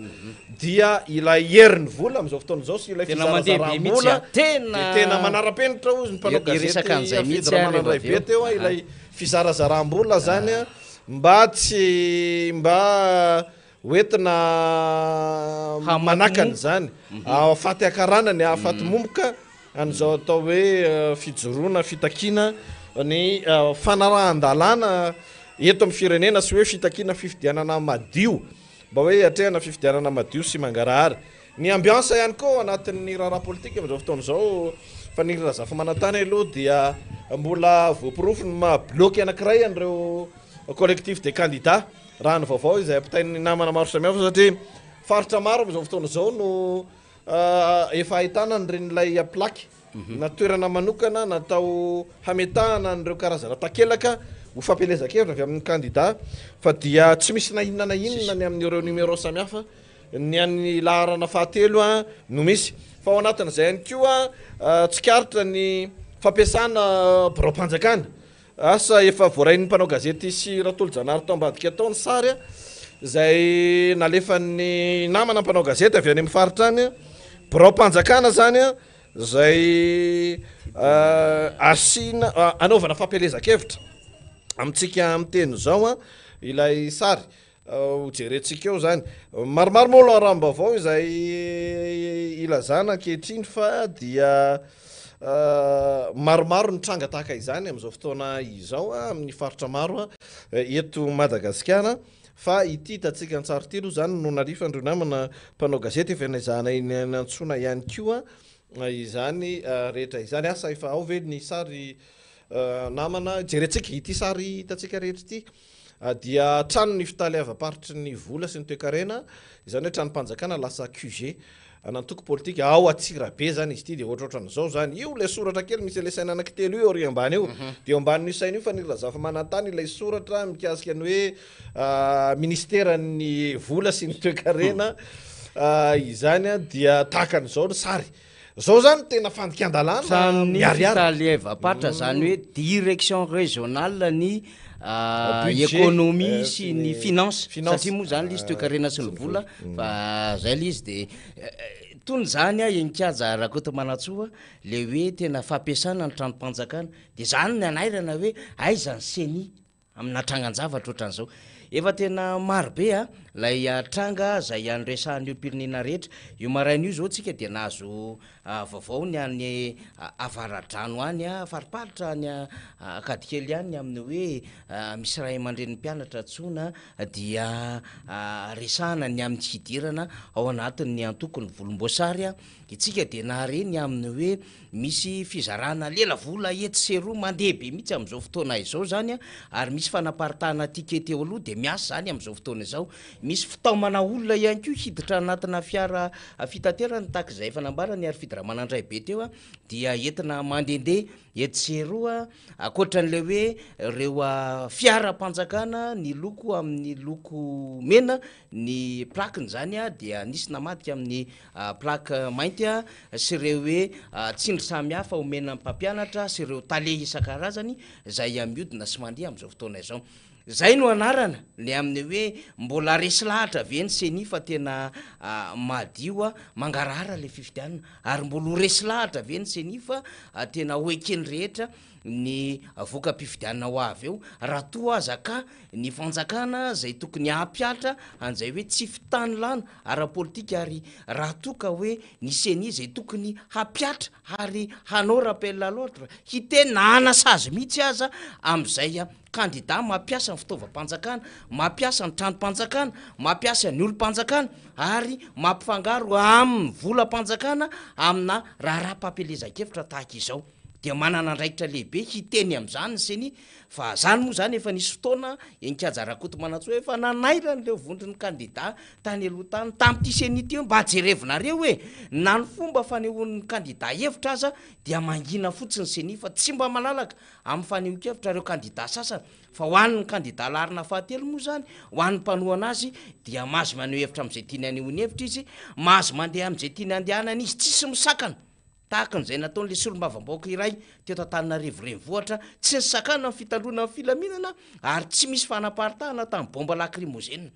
B: dia ilay herin'ny vola am'izao fotoana zao sy ilay fizarazaram-bola tena manara-penitra ozy ny mpanao gazety vety eo a ilay fizarazaram-bola zany a mba hoentina manakany zany afaty akaranany afaty momboka an'izao atao hoe fijoroana fitakina ny fanarahan-dalàna eto amin'ny firenena sy hoe fitakina fifidianana madio mba hoe atrehana fifidianana madio sy mangarahary ny ambiance ihany koa anatin'ny raharaha politika am'izao fotoana zao fa ny razafy manantany aloha dia mbola voapirofo ny mabloky anankiray an'ireo collectif des candidats raha ny vaovao izay ampitain'ny namana maro samihafa satria faritra maro am'izao fotoana zao no efa ahitana nyren'ilay plaky na toerana manokana natao hametahana an'ireo karazana takelaka ho fampielezan-kevitra avy amin'ny candidat fa dia tsy misy na inona na inona ny amin'ireo numéro samihafa ny an'ny laharana fahatelo a no misy fa ao anatin'izay ihany koa tsikaritra ny fampiasana birao-mpanjakana asa efa voarain'ny mpanao gazety sy Ratolo Janary tao ambadika tao ny sary a zay nalefan'ny namana mpanao gazety avy any amin'ny faritra any birao-mpanjakana zany a zay asina anaovana fampielezan-kevitra amitsika am'teny zao a ilay sary hojerentsika eo zany maromaro moa loha raham-baovao izay ilazana ankehitriny fa dia maromaro ny tranga tahaka izany am'izao fotoana izao a amin'ny faritra maro a eto Madagasikara fa ity tatsika antsarity aloha zany no nalifandreo namana mpanao gazety efa naizahana iny nantsona ihany koa izany rehetra izany asa efa ao ve ny sary namana jerentsika ity sary hitatsika rehetra ity dia trano ny fitaleava-paritry ny vola sy ny toe-karena izany hoe trano-mpanjakana lasa QG anantoko politika ao atsirabe zany izy ity de ohatrohatran'izao zany io le soratra kely misy le saina anankitelo io ary ambany eo de eo ambanin'io saina io fa nirazafy manantany ilay soratra mikasika ny hoe ministeran'ny vola sy ny toe-karena izany a dia tahakan'izao ny sary zao zany tena fandikan-dalàna
C: miarifitaleava-paritra zany hoe direction régionale ny économie sy ny finance satria moa zany lizy toe-karena sy ny vola fa zay lizy de tony zany a enikaja rakoto manatsoa le hoe tena fampiasana ny trano-mpanjakana de zany ny anairana hoe aizany seni amina trangan-javatra ohatran'izao efa tena marobe a lay tranga zay andresahan'ny olo-pirenena rehetra io marain'io zao tsika de nahazo vaovao ny any avaradrano any a fariparitra ny akadikely any amin'ny hoe misy ray aman-dren'ny mpianatra tsona dia resahana ny amin'ny tsidirana ao anatin'ny antoko ny volomboasary a itsika de nahareny amin'ny hoe misy fizarana lela vola ety seroa mandeha be mihitsy am'izao fotoana izao zany a ary misy fanaparitahana tikety eo aloha de miasa zany am'izao fotoana izao misy fitaomana olona ihany koa hiditra anatina fiara fitaterana tahaka izay efa nambarany ary fidiramanandray be teo a dia entina mandendeha etseroa akoatran'le hoe reo fiara-mpanjakana ny loko amin'ny loko mena ny plakiny zany a dia nisy namadika amin'ny plaka mainty a sy reo hoe tsindry samihafa omena mpampianatra sy reo tale isan-karazany zay amiodina sy mandeha am'izao fotoana izao zay no anarana le amin'ny hoe mbola resy lahatra veny seni fa tena madio a mangarahara le fifidianana ary mbola ho resy lahatra veny seni fa tena hoekeny rehetra ny voka-pifidianana ho avy eo raha toa aza ka ny fanjakana zay tokony hampiatra an'izay hoe tsy fitany lana ara-politika ary raha toa ka hoe ny seni zay tokony hampiatra ary hanao rappel à l'ordre hitena anasazy mihitsy aza am'izay candidat mampiasa ny fitaovam-panjakana mampiasa ny trano-mpanjakana mampiasa ny olo-mpanjakana ary mampifangaro amin'ny volam-panjakana amina raha-pampelezan-kevitra tahaka izao de manana andraikitra lehibe hiteny am'izany ny seni fa zany moa zany efa nisy fotoana enikaja rakoto manatso efa nanairany leo vondriny candidat tany aloha tany tam'ty seni ty mba jerevinareo hoe na ny fomba fanehoan'ny candidat hevitra aza dia mangina fotsiny seni fa tsy mba malalaka amin'ny faneho-kevitra reo candidat sasany fa ho an'ny candidat larina fahatelo moa zany ho an'ny mpanohana azy dia mahazo maneho hevitra am'izay tiany anehoany hevitra izy mahazo mandeha am'izay tiany andehanana izy tsisy misakana tahaka n'izay nataon'le solombavam-baoaka iray teo Tananarivo renivohitra tsy ny sakana amin'ny fitandrona amin'ny filaminana ary tsy misy fanaparitahana tamin'ny bomba lacrymogène.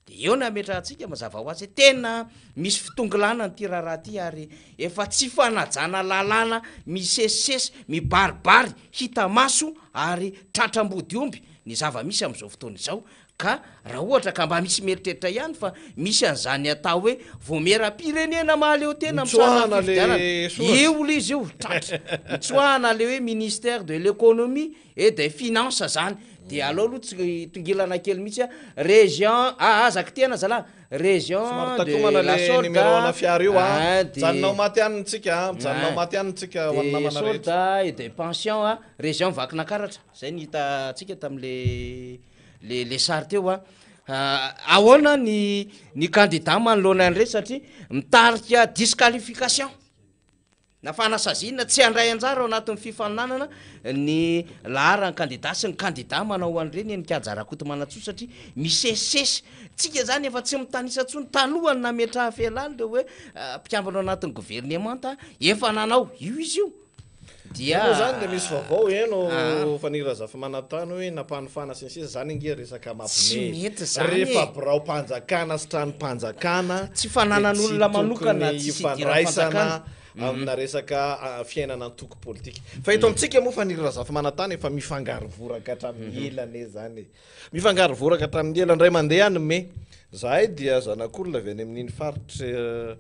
C: De eo na ametrahantsika mazava ho azy tena misy fitongilana nyity raharaha ty ary efa tsy fanajana lalàna misesisesy mibaribary hita maso ary trantram-body omby ny zava-misy amin'izao fotoana izao. Ka raha ohatra ka mba misy meritreritra ihany fa misy an'izany atao hoe voamera-pirenena mahaleo tena io le izy io tratra mitsoahana le hoe ministère de l'économie et des finances zany de alao aloha tsy tongilana kely mihitsy région azaka tena zala région de la
B: Sorda fiara io janonao maty anitsika janonao maty anitsika hoan'ny namana rehetra
C: Sorda et des pensions région Vakinakaratra zay ny hitatsika tam'le le sary teo ahoana ny candidat manoloana an'ireny satria mitarika disqualification na fanasazina tsy handray anjara ao anatin'ny fifaninanana ny laharany candidat sy ny candidat manao an'ireny nikajarakoto manatsoa satria misesisesy tsika zany efa tsy mitanisa tsony talohany nametraha felany le hoe mpikambana ao anatin'ny gouvernemanta efa nanao io izy io
B: dia zany de misy vaovao eno fanirazafa manatany hoe nampanofana sensesa zany ingia resaka mampime rehefa birao mpanjakana sitrany mpanjakana
C: tsy fananan'olona manokana
B: ifandraisana amina resaka fiainana antoko politika fa eto amitsika moa fanirazafa manatany efa mifangaro voraka hatramin'ny elany zany mifangaro voraka hatramin'ny elany ray mandeha any me zahay dia zanak'olona avy any amin'iny faritra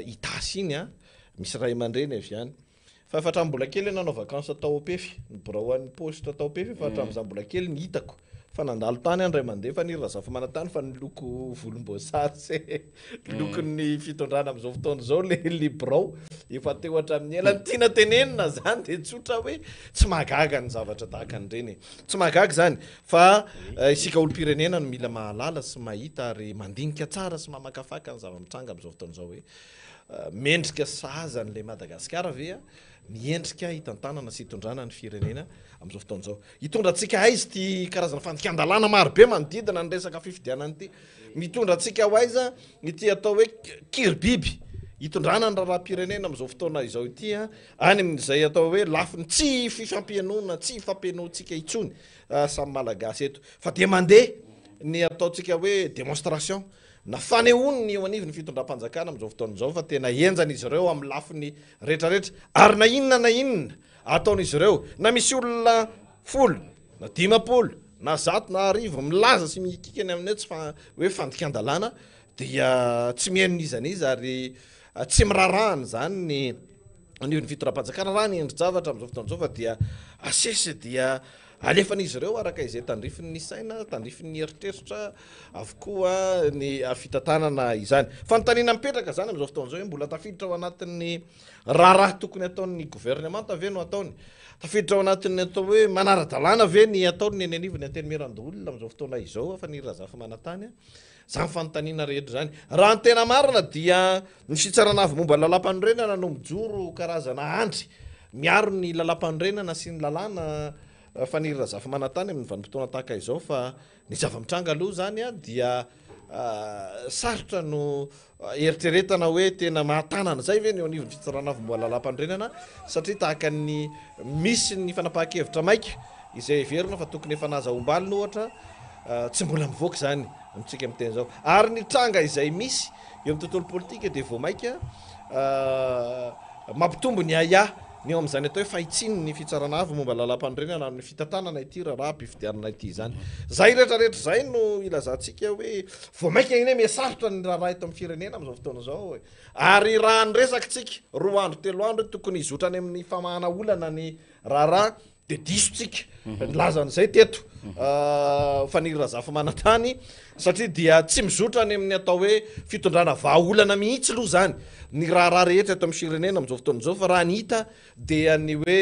B: itasy iny misy ray aman-dreny avy any fa efa hatrambola kely nanao vacances tao apefy nibirao an'ny poste tao apefy fa hatram'izany mbola kely ny hitako fa nandalo tany any ray mandeha fa nirazafa manatany fa niloko volomboasary se lokon'ny fitondrana am'izao fotoana zao le birao efa teo hatramin'ny elany tiana tenenina zany de tsotra hoe tsy mahagaga ny zavatra tahaka an'ireny tsy mahagaga zany fa isika olo-pirenena no mila mahalala sy mahita ary mandinika tsara sy mamakafaka ny zava-mitranga am'izao fotoana zao hoe mendrika sahazan'le Madagasikara ve miendrika hitantanana sy hitondrana ny firenena am'izao fotoana zao hitondrantsika aiza ty karazana fandikan-dalàna maro be manodidina ny resaka fifidianana ity mitondrantsika ho aiza ity atao hoe kiribiby hitondrana ny raharam-pirenena am'izao fotoana izao ity any amin'izay atao hoe lafiny tsy fifampianona tsy fampianoantsika itsony samy malagasy eto fa de mandeha ny ataontsika hoe démonstration na fanehoany ny eo anivony fitondram-panjakana am'izao fotoana zao fa tena enjana izy ireo amin'ny lafiny rehetrarehetra ary na inona ataon'izy ireo na misy olona folo na 10 na 100 na 10 milaza sy mikikany amin'io tsy hoe fandikan-dalàna dia tsy mihainon'izaniza ary tsy mirarahany zany ny anivony fitondram-panjakana raha ny endry zavatra am'izao fotoana zao fa dia asesy dia alefan'izy ireo araka izay tandrifiny ny saina tandrifiny ny eritreritra avokoa ny fitantanana izany fanontaniana mipetraka zany am'izao fotoana zao hoe mbola tafiditra ao anatin'ny raha tokony ataon'ny gouvernement ve no ataony tafiditra ao anatin'ny atao hoe manara-dalàna ve ny ataony ny anivony anteny-merandolona am'izao fotoana izao fa nirazafa manatany zany fanontaniana rehetra zany raha ny tena marina dia ny fitsarana avy momba lalam-panorenana no mijoro karazana andry miaro ny lalam-panorenana sy ny lalàna fanirazafa manatany amin'ny vanim-potoana tahaka izao fa ny zava-mitranga aloha zany dia sarotra no eritreretana hoe tena mahatanana zay ve ny eo anivony fitsarana avy momba lalam-panorenana satria tahaka ny misy ny fanapahan-kevitra maika izay verina fa tokony efa nazahoam-balina ohatra tsy mbola mivoaka zany amitsika am'teny zao ary ny tranga izay misy eo amin'ny tontolo politika de vao maika mampitombo ny aya ny eo am'izany atao hoe fahitsiny ny fitsarana avy momba lalam-panorenana amin'ny fitantanana ity raha mpifidianana ity zany zay rehetrarehetra zay no ilazantsika hoe vao maika iny hoe mihasarotra ny raha eto amin'ny firenena am'izao fotoana zao ary raha nyresakitsika 2 andro 3 andro tokony izotrany amin'ny famahana olana ny raharaha de disotsika nilazan'izay teto fanirazafa manatany satria dia tsy mizotra any amin'ny atao hoe fitondrana vahaolana mihitsy aloha zany ny raharaha rehetra eto amin'ny firenena am'izao fotoana zao fa raha ny hita dia ny hoe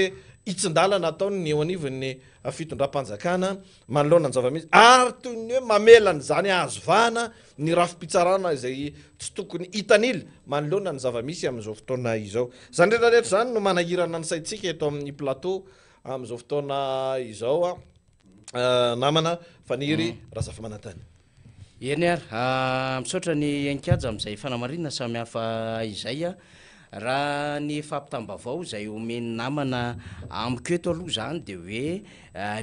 B: itsin-dalana ataony ny eo anivony fitondram-panjakana manoloana ny zava-misy ary toy ny hoe mamelany zany ahazovahana ny rafi-pitsarana izay tsy tokony hitan'ila manoloana ny zava-misy am'izao fotoana izao zany rehetrarehetra zany no manahirana ny saitsika eto amin'ny plateau am'izao fotoana izao namana faniry razafa manatany
C: eny ary misaotra ny ankajy am'izay fanamarinana samy hafa izay raha ny fampitambavao zay omeny namana amiketo aloha zany de hoe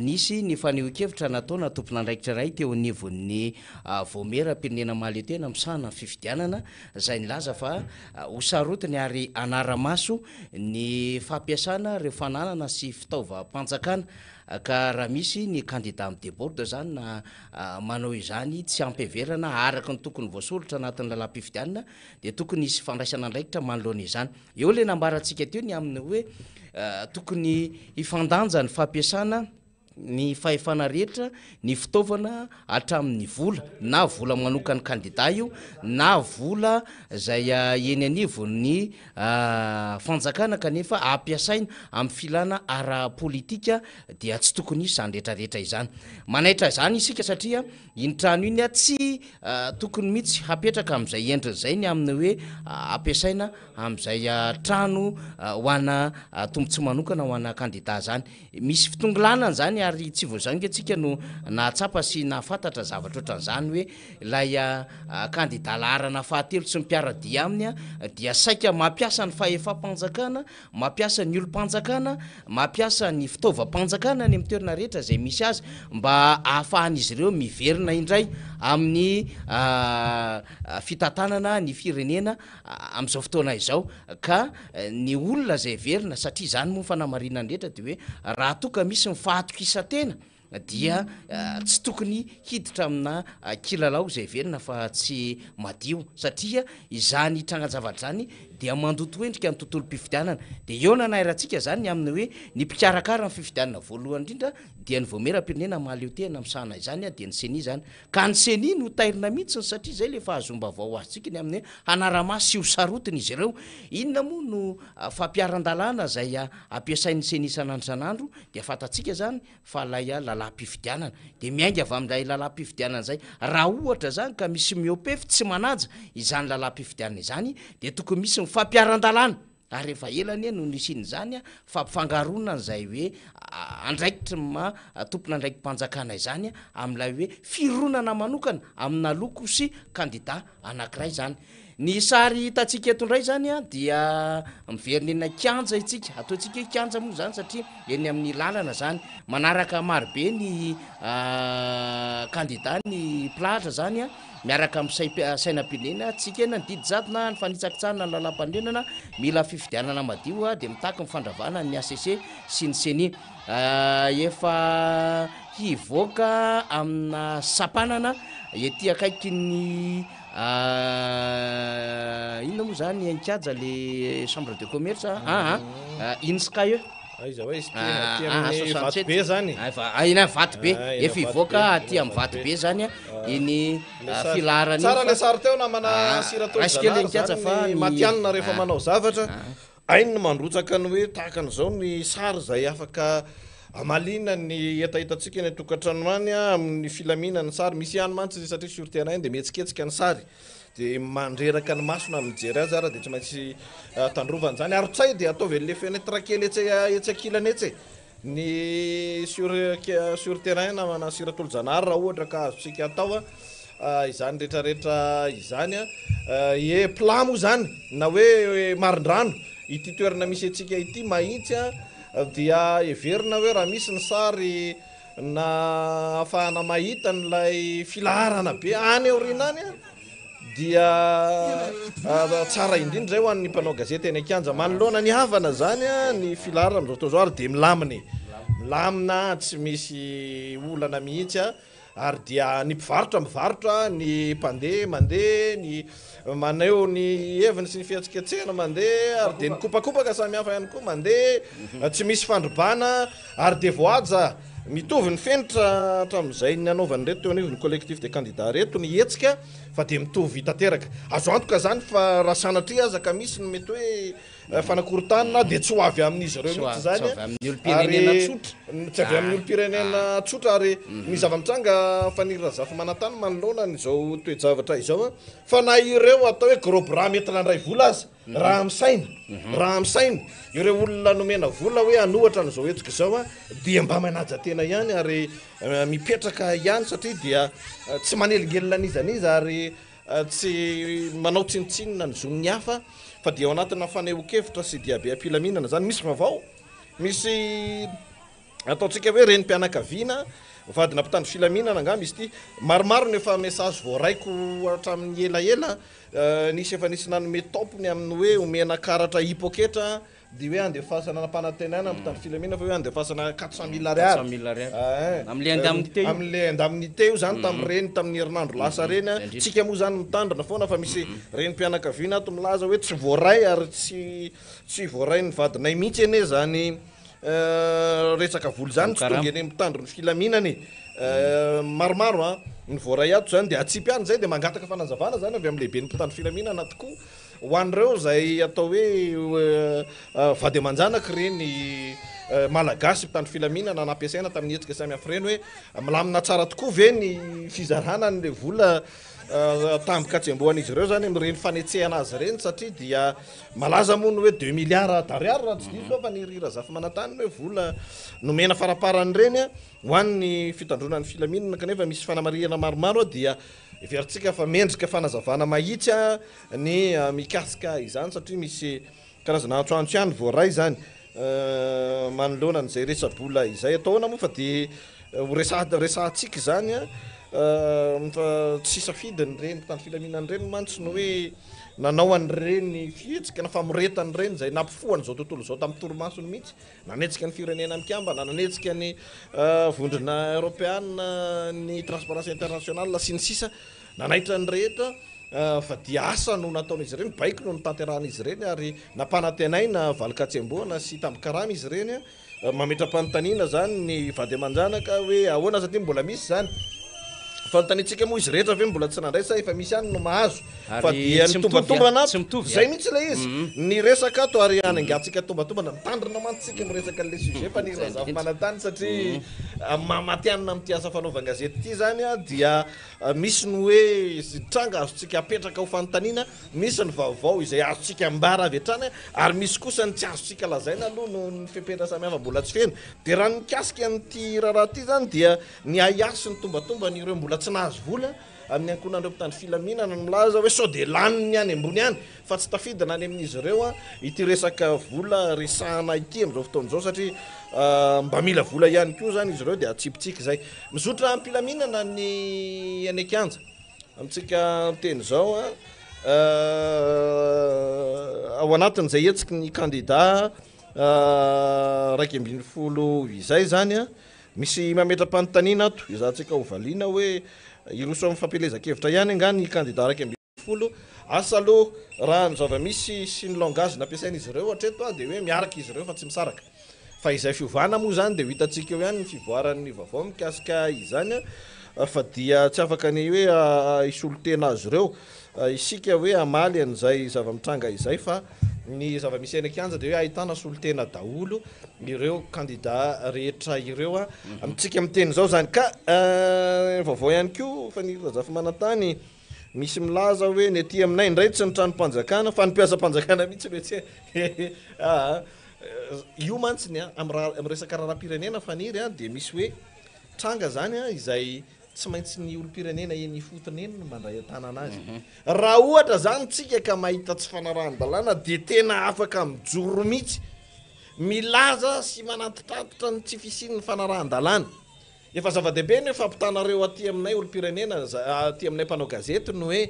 C: nisy ny fanehoan-kevitra nataona tompon'andraikitra ray teo anivon'ny voameram-pirenena mahaleotena misahana fifidianana zay nilaza fa hosarotiny ary anara-maso ny fampiasana reo fananana sy fitaovam-panjakana ka raha misy ny candidat am deborde zany na manao izany tsy ampiheverana araka ny tokony voasolotra anatin'ny lalam-pifidianana de tokony isy fandraisana andraikitra manoloana izany eo le nambarantsika teo ny amin'ny hoe tokony hifandanja ny fampiasana ny fahefana rehetra ny fitaovana hatramin'ny vola na vola manokany candidat io na vola zay eny anivony fanjakana kanefa ampiasaina amin'ny filana ara-politika dia tsy tokony isy zany rehetrarehetra izany manaitra zany isika satria iny trano iny tsy tokony mihitsy hapetraka am'izay endrin'izay ny amin'ny hoe ampiasaina am'izay trano ho ana tombotsy manokana ho ana candidat zany misy fitonglanana zany ary tsy voazange tsika no nahatsapa sy nahafantatra zavatra ohatran'izany hoe lay candidat laharana fahatelo sy mipiaradia aminy dia saika mampiasa ny fahefam-panjakana mampiasa ny olo-panjakana mampiasa ny fitaovam-panjakana ny am'toerana rehetra zay misy azy mba ahafahan'izy ireo miverina indray amin'ny fitantanana ny firenena am'izao fotoana izao ka ny olona zay verina satria zany moa fanamarinany rehetra de hoe raha toka misy mifahatokisatena dia tsy tokony hiditra amina kilalao zay verina fa tsy madio satria izany trangan-javatra zany dia mandoto endrika ny tontolo mpifidianana de eo nanahiratsika zany ny amin'ny hoe ny mpikarakara ny fifidianana voalohany indrindra dia ny voameram-pirenena mahaleotena misahana izany de ny seni zany ka ny seni no tairina mihitsiny satria zay le fahazomba-vao azitsika ny amin'ny hoe hanara-maso sy hosarotiny izy ireo inona moa no fampiaran-dalàna zay ampiasain'ny seni isan'andro de fantatsika zany fa lay lalam-pifidianana de miainga avy amin'ilay lalam-pifidianana zay raha ohatra zany ka misy miopefy tsy manaja izany lalam-pifidianana izany de tokony misy fampiaran-dalàna ary rehefa elany no nisiny zany fampifangaronana zay hoe andraikitry ma tompona andraiky mpanjakana izany am'ilay hoe fironana manokana amina loko sy candidat anankiray zany ny sary hitatsika eto indray zany dia miverina kianja itsika ataotsika hoe kianja moa zany satria eny amin'ny lalana zany manaraka marobe ny candidat ny platra zany miaraka amin'ny sainam-pirenena tsika ena ny didy jatona ny fanitsakitsanana ny lalam-pandrenana mila fifidianana madio de mitaky mifandravana ny ACC sy ny seni efa hivoaka amina sapanana ety akaiky ny inona moa zany ankija le chambre de commerce inska eo
B: aiza hoe izy ty vato be zany
C: ina vato be efa hivoaka aty amin'ny vato be zany iny filarany
B: tsara le sary teo namana siratozanary fa matianina rehefa manao zavatra ainy no mandrotsaka ny hoe tahaka an'izao ny sary zay afaka amalina ny etahitantsika ny tokantrano any amin'ny filaminany sary misy ihany mantsy satria surtena iny de mihetsiketsika ny sary de mandreraka ny masona mijery azy ara de tsy maintsy tandrovany zany ary tsay de ataovy an'le fenetra kely etsakilany etsy ny sur terrain namana siratolo-janary raha ohatra ka azontsika atao izany rehetrarehetra izany e plat moa zany na hoe marindrano ity toerana misy atsika ity mahitsy dia everina hoe raha misy ny sary na ahafahana mahita n'lay filaharana be any aoriana any dia tsara indrindra zay ho an'ny mpanao gazety eny akianja manoloana ny havana zany ny filaharana am'izao fotoana zao ary de milamina tsy misy olana mihitsy ary dia ny mpivarotra mivarotra ny mpandeha mandeha ny maneo ny heviny sy ny fihetsiketsehana mandeha ary de ny kopakopaka samy hafa ihany koa mandeha tsy misy fandrobana ary de voaja mitovy ny fenitra hatramin'izay ny anaovany reto teo anivony collectif de candidat reto ny hetsika fa de mitovy tanteraka azo antoka zany fa raha sanatria aza ka misy ny mety hoe fanakorontanina de tsy ho avy amin'izy ireo mihitsy zany tsy avy amin'ny olo-pirenena tsotra ary ny zava-mitranga fanirina zafy manatany manoloana nyzao toejavatra izao fa na ireo atao hoe gros bras mety nandray vola aza raha amisaina ireo olona nomena vola hoe anohatra n'izao etsika zao dia mba manaja tena ihany ary mipetraka ihany satria dia tsy manelingelina an'izanizy ary tsy manao tsinitsinina ny zon'ny hafa fa dia ao anatina fanehoan-kevitra sy diabe am-pilaminana zany misy vaovao misy ataontsika hoe reny mpianakaviana vadina mpitandro filaminana angamba izy ity maromaro nefa message voaraiko hatramin'ny elaela nisy efa nisy nanome tompony amin'ny hoe omena karatra hipoketra dia hoe andefasana nampanantenana mpitandro filaminana fa hoe andefasana 400 000 ariary am'le indemnité io zany tamin'ireny tamin'ny herinandro lasa reny tsika moa zany mitandrina foana fa misy reny mpianakaviana ato milaza hoe tsy voaray ary tsy voaray ny vadinay mihitsy ene zany resaka volo zany tsy tonga eny mitandro ny filaminany maromaro ny voaray ato zany dia atsipy any zay dia mangataka fanazavana zany avy am'lehibe ny mpitandro filaminana tokoa ho an'ireo zay atao hoe vady aman-janaka reny malagasy mpitandro filaminana nampiasaina tamin'ny hetsika samihafa reny hoe milamina tsara tokoa ve ny fizarana n'le vola tambokatsembohan'izy ireo zany am'ireny fanetsehana azy reny satria dia malaza moa ny hoe 2 milliards d'ariary raha tsy diso fa nirira zafy manantany hoe vola nomena faraparany reny ho an'ny fitandronan'ny filaminana kanefa misy fanamariana maromaro dia everitsika fa mendrika fanazavana mahitsy ny mikasika izany satria misy karazana antsoantso ihany voaray zany manoloana n'izay resabola izay ataona moa fa dia resahantsika zany fa tsy safidiny reny mpitandro filaminana reny mantsy ny hoe nanao an'ireny fihetsika na famoretany reny zay nampifohany zao tontolo zao tamin'ny toromasony mihitsy nanetsika ny firenena mikambana nanetsika ny vondrona européenne ny transparence internationale sy ny sisa nanaitra ny rehetra fa dia asa no nataon'izy ireny baiko no nitanteran'izy ireny ary nampanantenaina valokatsemboana sy tambokarama izy ireny mametra-panontaniana zany ny vady aman-janaka hoe ahoana satria mbola misy zany fanotanitsika moa izy rehetra ve mbola tsy nandray sa efa misy any no mahazo fa dia ny tombatombana zay mihitsy le izy ny resaka ato ary anangatsika tombatombana mitandrina mantsika miresaka le sujet fa ny razafy manantany satria mamatianina amin'ity asa fanaovan-gazety ity zany dia misy ny hoe tranga azotsika apetraka ho fanontaniana misy ny vaovao izay azotsika mbara avy hatrany ary misy kosa ny tsy azotsika lazaina aloha no ny fepetra samihafa mbola tsy feno dia raha nikasika n'ity raharaha ty zany dia ny aiasy ny tombatomba ny ireo mbola tsy nahazo vola amin'ny ankonan'ireo mpitandro filaminana milaza hoe sao de laniny any ambony any fa tsy tafidina any amin'izy ireo ity resaka vola resahana ity am'izao fotoan'izao satria mba mila vola ihany koa zany izy ireo dia atsipitsika zay mizotra ampilaminana ny anekanja amitsika teny zao ao anatin'izay hetsiky ny candidat 20 izay zany misy mametra-panontaniana ato izahantsika hovaliana hoe iroso amin'ny fampelezan-kevitra ihany angany candidat 20 asa aloha raha ny zava-misy sy ny langage nampiasain'izy ireo hatreto dia hoe miaraka izy ireo fa tsy misaraka fa izay fiovana moa zany dia ho hitantsika eo ihany ny fivoaran'ny vaovao mikasika izany fa dia tsy afaka ny hoe isolotena azy ireo isika hoe amaly an'izay zava-mitranga izay fa ny zava-misy aina-kianja dia hoe ahitana solotena daholo ireo candidat rehetra ireo amitsika miteny zao zany ka vaovao ihany koa fa ny razafy manantany misy milaza hoe ny aty aminay indray tsy ny tranom-panjakana fa nympiasa-panjakana mihitsy metsy io mantsiny amin'ny resaka raharam-pirenena faniry dia misy hoe tranga zany izay tsy maintsy ny olo-pirenena eny fotony eny no mandray atana anazy raha ohatra zany tsika ka mahita tsy fanarahan-dalàna dia tena afaka mijoro mihitsy milaza sy manatitratitra ny tsy fisian'ny fanarahan-dalàna efa zava-dehibe ny fampitanareo aty aminay olo-pirenena aty aminay mpanao gazety no hoe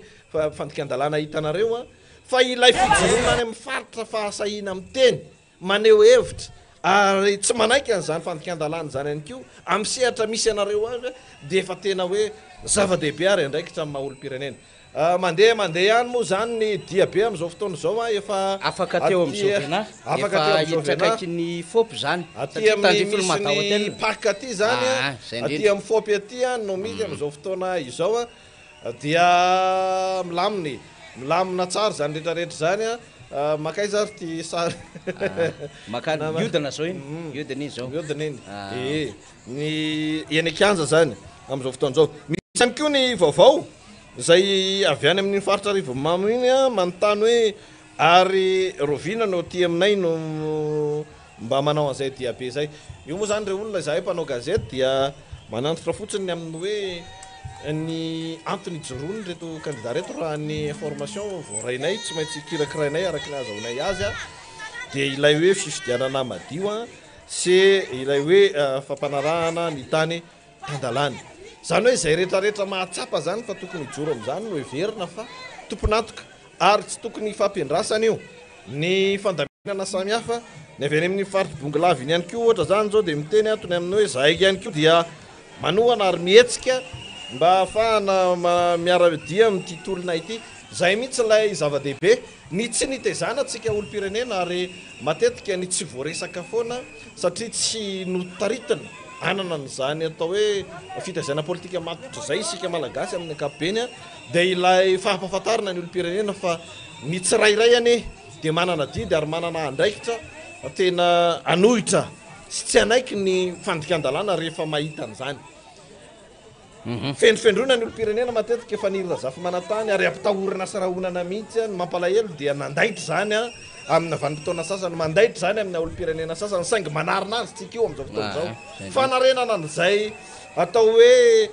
B: fandikan-dalàna hitanareo fa ilay fijoroana any amin'ny faritra fahasahina amin'ny teny maneho hevitra ary tsy manaiky an'izany fandikan-dalàna zany ihany koa amin'ny sehatra misy anareo azy dia efa tena hoe zava-dehibe ary andraikitra amin'ny maha olo-pirenena mandeha ihany moa zany ny diabe am'izao fotoana zao efa
C: afaka teo am'izao efa hitrakaiky ny fopy zany
B: aty amin'ny misy ny paka aty zany aty amin'ny fopy aty no misy am'izao fotoana izao dia milamina tsara zany rehetrarehetra zany makaiza ary ty sary
C: iodina zao iny iodina iny zao
B: iodina iny ny eny-kianja zany am'izao fotoana zao misy ihany koa ny vaovao zay avy any amin'ny faritra Rivomamo iny manontany hoe ary rovina no ty aminay no mba manao an'izay diabe zay io moa zany reo olona zahay mpanao gazety dia manantitra fotsiny amin'ny hoe ny antony jorony reto candidat reto raha ny information voarainay tsy maintsy kirakirainay araky ny azahoanay azy a dia ilay hoe fifidianana madio a sy ilay hoe fampanarahana ny tany tandalany zany hoe izay rehetrarehetra mahatsapa zany fa tokony hijoro amin'izany no heverina fa tomponatoka ary tsy tokony fampiandrasana io ny fandaminana samihafa ny avy any amin'ny faritry bongolavy iny ihany ko ohatra zany zao dia miteny atony amin'ny hoe zahaiky ihany ko dia manohana ary mihetsika mba ahafahana miara-dia amin'ity tolona ity zay mihitsy ilay zava-dehibe ny tsy nitezana atsika olo-pirenena ary matetika ny tsy voaresaka foana satria tsy notaritina anana n'izany atao hoe fitaizana politika matotra zay isika malagasy amin'ny ankapobeny a dia ilay fahampahafantarina ny olo-pirenena fa ny tsirairay ane dia manana didy ary manana andraikitra tena anohitra sy tsy anaiky ny fandikan-dalàna rehefa mahita an'izany fendrofendrona ny olo-pirenena matetika efa nirina zafy manatany ary ampitahorana sarahonana mihitsy ny mampalahelo dia nandaitra zany a amina vanim-potoana sasany mandaitra zany amina olo-pirenena sasany saingy manarina azy tsika io amin'izao fotoana zao fanarenana n'izay atao hoe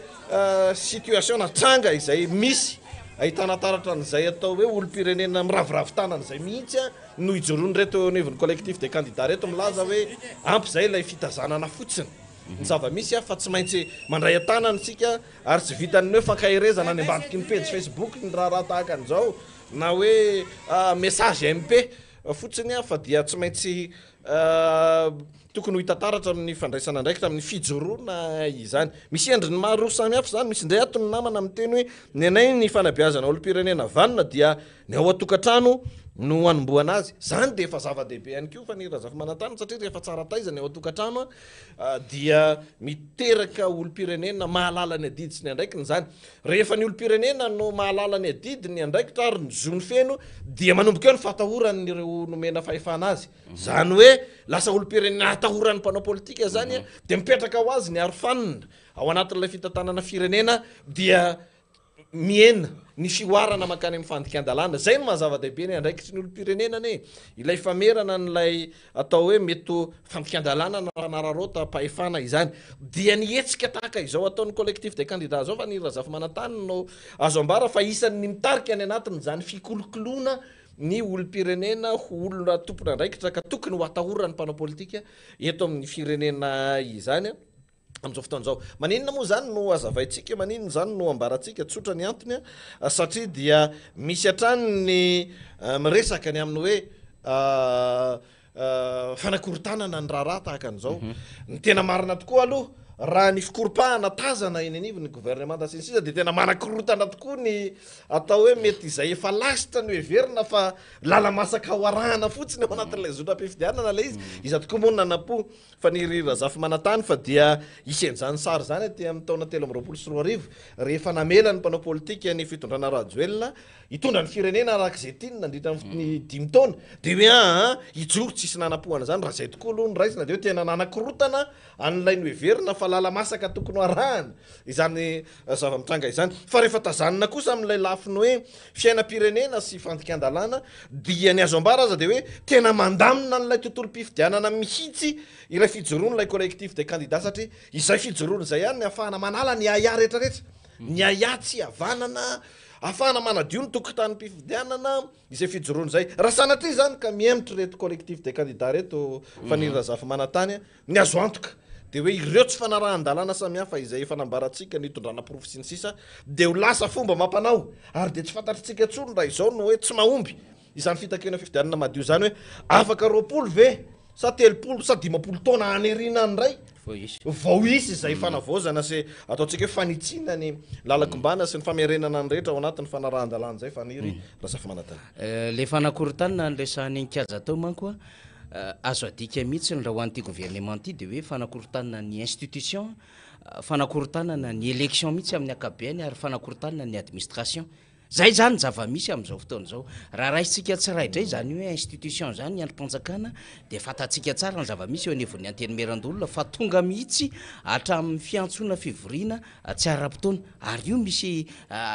B: situation natranga izay misy ahitana taratra n'izay atao hoe olo-pirenena miraviravin-tanana izay mihitsy a no ijoroany reto neviny collectif de candidat reto milaza hoe ampy zay ilay fitazanana fotsiny ny zava-misy a fa tsy maintsy mandray an-tanany sika ary tsy vitany hoe fankahirezana ny ambadiky ny page Facebook ny raha tahaka an'izao na hoe message MP fotsiny a fa dia tsy maintsy tokony ho hitataratra amin'ny fandraisana ndraikitra amin'ny fijoroana izany misy endriny maro samihafa zany misy indray atony namana miteny hoe ny anay ny fanabeazana olo-pirenena vanina dia ny ao atokantrano no anomboana azy zany dia efa zava-dehibe ihany ko fa nirazafy manantany satria rehefa tsara taizany ao atokantrano dia miteraka olo-pirenena mahalala ny adidy sy ny andraikiny zany rehefa ny olo-pirenena no mahalala ny adidy ny andraikitra ary ny zony feno dia manomboka eo ny fatahoran'ireo nomena fahefana azy zany hoe lasa olo-pirenena atahoran'ny mpanao politika zany a dia mipetraka ho azy ny arofanina ao anatin'ilay fitantanana firenena dia miena ny fioarana makany amin'ny fandikan-dalàna zay no mahazava-dehibe ny andraikitry ny olo-pirenena ne ilay famerana n'ilay atao hoe mety fandikan-dalàna na ranararota pahefana izany dia nietsika tahaka izao ataon'ny collectif de candidat zao fa nirazafy manantany no azo ambara fa isan'ny mitarika any anatin'izany fikolokoloana ny olo-pirenena ho olona tompona andraikitra ka tokony ho atahorany mpanao politika eto amin'ny firenena izany amin'izao fotoan'izao maninona moa zany no azavaintsika maninona zany no ambaratsika tsotra ny antony satria dia misy hatrany ny miresaka ny amin'ny hoe fanakorontanana ny raharaha tahaka an'izao ny tena marina tokoa aloha raha ny fikoropahana tazana eny anivo ny gouvernement sy ny sisa dia tena manakorotana tokoa ny atao hoe mety izay efa lasitra ny heverina fa lala-masaka ho arahana fotsiny ao anatin'ilay zona-pifidianana lay izy iza tokoa moa nanam-po fa nirazafy manantany fa dia isen'izany sary zany ty amin'ny taona 2024 rehefa namela ny mpanao politika ny fitondrana rajoelina hitondra ny firenena arak'izay tiny nandritra ny 5 taona dia hoe ijoro tsisy nanam-pohana zany raha zay tokoa aloha ny raisina dia hoe tena nanakorotana an'ilay ny heverina fa lala-masaka tokony ho arahana izany zava-mitranga izany fa rehefa tazanina kosa amin'ilay lafiny hoe fiainam-pirenena sy fandikan-dalàna dia ny azo ambara aza dia hoe tena mandamina n'ilay tontolo-pifidianana mihitsy ilay fijoroany ilay collectif de candidat satria izay fijoroany izay ihany ny ahafahana manala ny aya rehetrarehetra ny aya tsy havanana ahafahana manadio ny tokotany mpifidianana izay fijoroany izay raha sanatria zany ka miemitra reto collectif de candidat reto fa nirazafy manantany ny azo antoka dia hoe ireo tsy fanarahan-dalàna samihafa izay efa nambaratsika ny hitondrana porofo sy ny sisa dia ho lasa fomba mampanao ary dia tsy fantatritsika tsony raha izao no hoe tsy mahomby izany fitakena fifidianana madio zany hoe afaka 20 ve sa 30 sa 50 taona aneriana ny ray vao isy izay fanavozana sy ataontsika hoe fanitsina ny lalakombana sy ny famerenana ny rehetra ao anatin'ny fanarahan-dalàna zay faniry razafy manantany
C: le fanakorontanina ny resahany nikaja tao mankoa azo adika mihitsy ny raha ho an'ity gouvernement ty dia hoe fanakorontanana ny institution fanakorontanana ny élection mihitsy amin'ny akabeany ary fanakorontanana ny administration zay zany zava-misy am'izao fotoana zao raha raisitsika tsiraidray zany hoe institution zany ny androm-panjakana de fatatsika tsara ny zava-misy eo anivon'ny anteny-merandolona fa tonga mihitsy hatramin'ny fiantsona fivoriana tsy ara-potoana ary io misy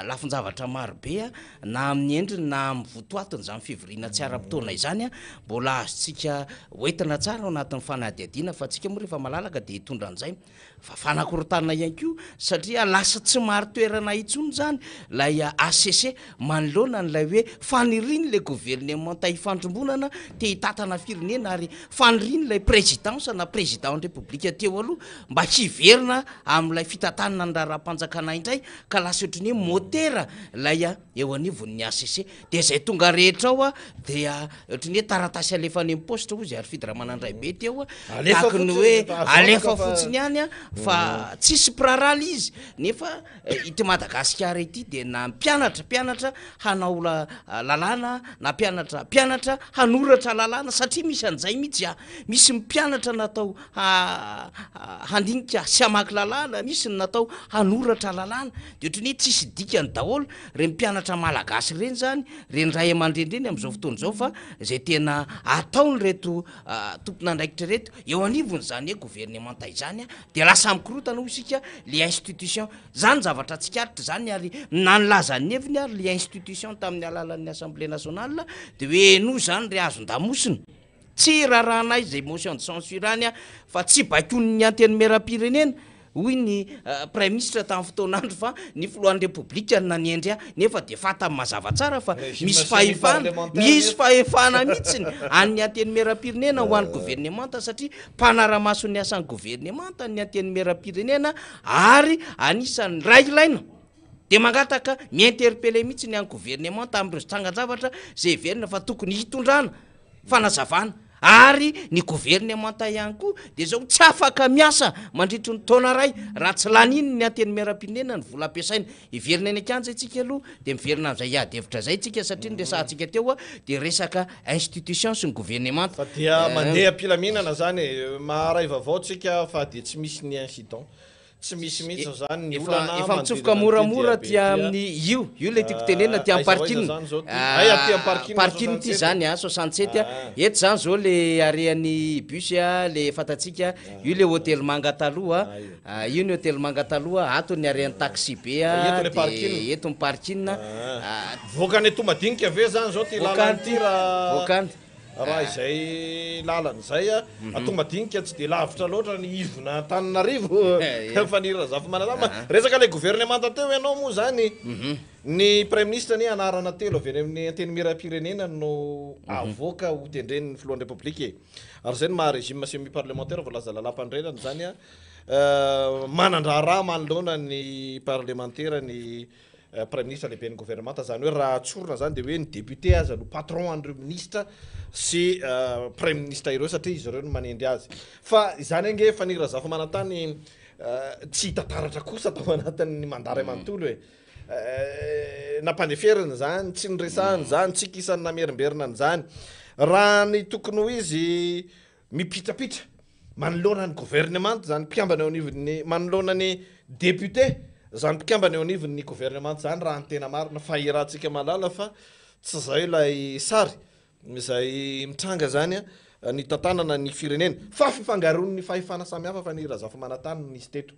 C: lafin-javatra marobe na amin'ny endriny na amin'ny votoatiny zany fivoriana tsy ara-potoana izany mbola azotsika hoentina tsara ao anatin'ny fanadihadiana fa tsika moa rehefa malalaka de hitondra an'izay fa fanakorotana ihany ko satria lasa tsy maro toerana itsony zany lay ACC manoloana n'lay hoe faniriny le gouvernement hifandrombonana te hitatana firenena ary faniriny lay présidence na président république teo aloha mba hiverina amin'ilay fitatanana ny raharam-panjakana indray ka lasa ohatrany hoe motera lay eo anivon'ny ACC de zay tonga rehetra ao dia ohatrany hoe taratasy alefa any imposte ozy ary fidiramana ndray be teo takony hoe alefa fotsiny ihany fa tsisy praraly izy nefa ity Madagasikara ity de na mpianatra hanao lalàna na mpianatra hanoratra lalàna satria misy an'izay mihitsy misy mpianatra natao handinika sy hamaky lalàna misy ny natao hanoratra lalàna de ohatrany hoe tsisy dikany daholo reny mpianatra malagasy reny zany reny ray aman-dreny am'izao fotoana zao fa zay tena ataony reto tompon'andraikitra reto eo anivony zany hoe gouvernement izany de lasa mikorotana ho isika le institution zany zavatra tsikaritra zany ary nanylazany eviny ary le institution tamin'ny alalan'ny assemblée nationale de hoe no zany re azon-damosina tsy rahanay zay motion de censure any fa tsy bakon'ny anteny-meram-pirenena hoy ny premier ministre tamin'ny fotoanandro fa ny filohan'ny république naniendry nefa de fata mazava tsara fa misy fahefana mihitsiny an'ny anteny-meram-pirenena ho an'ny gouvernement satria mpanara-mason'ny asan'ny gouvernement ny anteny-meram-pirenena ary anisan'ny ray ilaina de mangataka miinterpellé mihitsy ny an'ny gouvernement tamin'ireo tsangan-javatra zay verina fa tokony hitondrana fanazavana ary ny gouvernement ihany koa de zao tsy afaka miasa mandritry ny taona ray raha tsy laniny ny anteny-meram-pirenena ny vola ampiasaina iverina eny akanja itsika aloha de miverina am'izay adevitra zay tsika satria ny resahantsika teo de resaka institution sy ny gouvernement
B: fa dia mandeha ampilaminana zany maharay vavao tsika fa de tsy misy ny incident tsy misy mihitsy zany ny olana
C: efa mitsofoka moramora tia amin'ny io le tiako tenena tia parking parking ty zany 67 eto zany zao le arean'ny bus le fatatsika io le hôtel Mangataloha io ny hôtel Mangataloha ato ny arean'ny taxi be eto ny parking
B: vokany eto madinika ave zany zao ty lalany ty
C: vokany
B: raha izay lalany zay atao madinika tsy de lavitra loatra ny ivona Antananarivo fanira zafy manatama resaka le gouvernement teo ianao moa zany ny premier ministre ny anarana telo avy amin'ny anteny-meram-pirenena no avoaka ho tendren'ny filohan'ny république ary zay ny maha régime semi parlementaire voalaza lalam-pandrenany zany manandraha raha manoloana ny parlementaire ny premier ministre lehibe ny gouvernement zany hoe raha tsorona zany de hoe ny député aza no patron andreo ministre sy premier ministre ireo satria izy ireo no manendry azy fa izany ange fanira zafy manantany tsy hitataratra kosa tao anatin'ny mandara manontolo hoe nampandeferina zany tsy nyresahany zany tsy kisany namerimberina zany raha ny tokony ho izy mipitrapitra manoloana ny gouvernement zany mpiambana eo anivon'ny manoloana ny député zany mpikambana eo anivon'ny gouvernement zany raha ny tena marina fa irahantsika malala fa tsy zay lay sary izay mitranga zany ny tantanana ny firenena fa fifangaron'ny fahefana samihafa fa nira zafy manatany nisy teto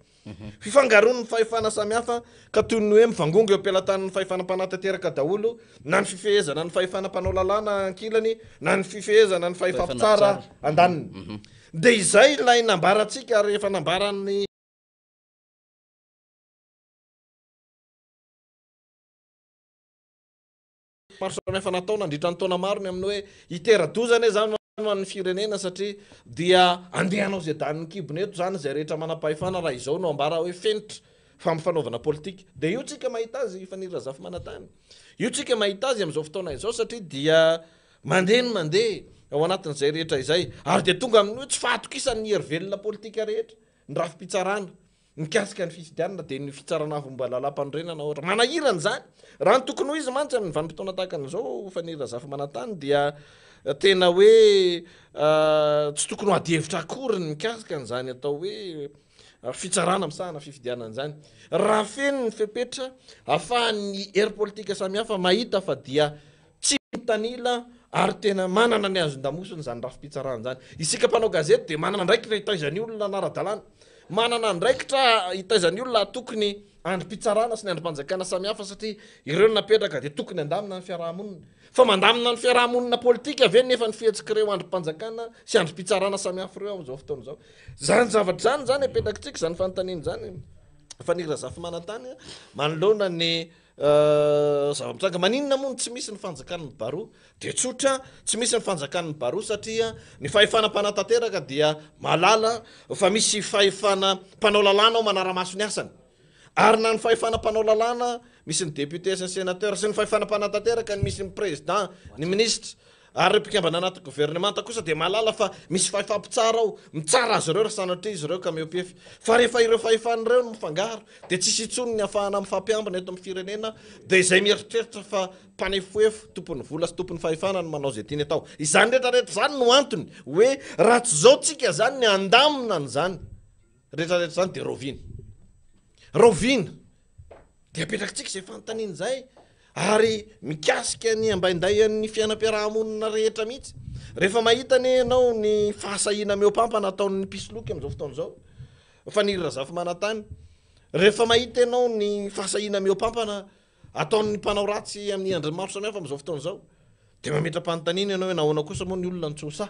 B: fifangaron'ny fahefana samihafa ka toy ny hoe mivangongo eo ampelantan'ny fahefana mpanatanteraka daholo na ny fifehezana ny fahefana mpanao lalàna ankilany na ny fifehezana ny fahefafitsara andaniny de izay lay nambaratsika rehefa nambarany efa natao nandritra ny taona maro ny amin'ny hoe iteradozany zany ny firenena satria dia andehanao zay daniny kiboneto zany zay rehetra manam-pahefana raha izao no ambara hoe fenitra fampifanaovana politika de io tsika mahita azy fanira zafy manatany io tsika mahita azy am'izao fotoana izao satria dia mandeha ao anatin'izay rehetra izay ary de tonga amin'ny hoe tsy fahatokisany herivelona politika rehetra ny rafi-pitsarana mikasika ny fifidianana de ny fitsarana fomba lalam-pandrenana ohatra manahirany zany raha ny tokony ho izy mantsy amin'ny vanim-potoana tahaka an'izao fanira zafy manatany dia tena hoe tsy tokony ho adihevitra akory ny mikasika an'izany atao hoe fitsarana misahana fifidianana zany raha feno ny fepetra ahafahan'ny hery politika samihafa mahita fa dia tsy mitanila ary tena manana ny azon-damosiny zany raha fipitsarana zany isika mpanao gazety dia manana ndraikitra hitaizany olona anara-dalàna manana ndraikitra hitaizany olona tokony androm-pitsarana sy ny androm-panjakana samihafa satria ireo napetraka dia tokony andamina ny fiarahamonina fa mandamina ny fiarahamonina politika ave nefa ny fihetsika ireo androm-panjakana sy androm-pitsarana samihafa ireo am'izao fotoana zao zany zavatra zany zany apetrakintsika zany fanontaniana zany fanira zafy manantany manoloana ny zava-mitranga maninona moa tsy misy ny fanjakan'ny baroa dia tsotra tsy misy ny fanjakan'ny baroa satria ny fahefana mpanatateraka dia malala fa misy fahefana mpanao lalàna ao manara-maso ny asany ary na ny fahefana mpanao lalàna misy ny député sy ny sénateur sy ny fahefana mpanatateraka ny misy ny président ny ministre ary mpikambana anaty gouvernemanta kosa dia malala fa misy fahefampitsara ao mitsara azy ireo rasanatria izy ireo ka miopefy fa rehefa ireo fahefan'ireo no mifangaro dia tsisy itsony ny ahafahana mifampiambina eto amin'ny firenena dia izay mieritreritra fa mpanefoefo tompony vola sy tompony fahefana no manao zay tiany atao izany rehetrarehetra zany no antony hoe raha tsy zao tsika zany ny andamina ny zany rehetrarehetra zany dia rovina dia apetrakintsika izay fanontaniana zay ary mikasika ny ambaindayan'ny fiainam-piarahamonina rehetra mihitsy rehefa mahita ny ianao ny fahasahina meopampana ataon'ny pisoloky am'izao fotoana zao fanirira zafy manantany rehefa mahita ianao ny fahasahina meopampana ataon'ny mpanao ratsy amin'ny andrimaro samihafa am'izao fotoana zao dia mametra-panontaniana ianao hoe nahoana kosa moa ny olona nitsosa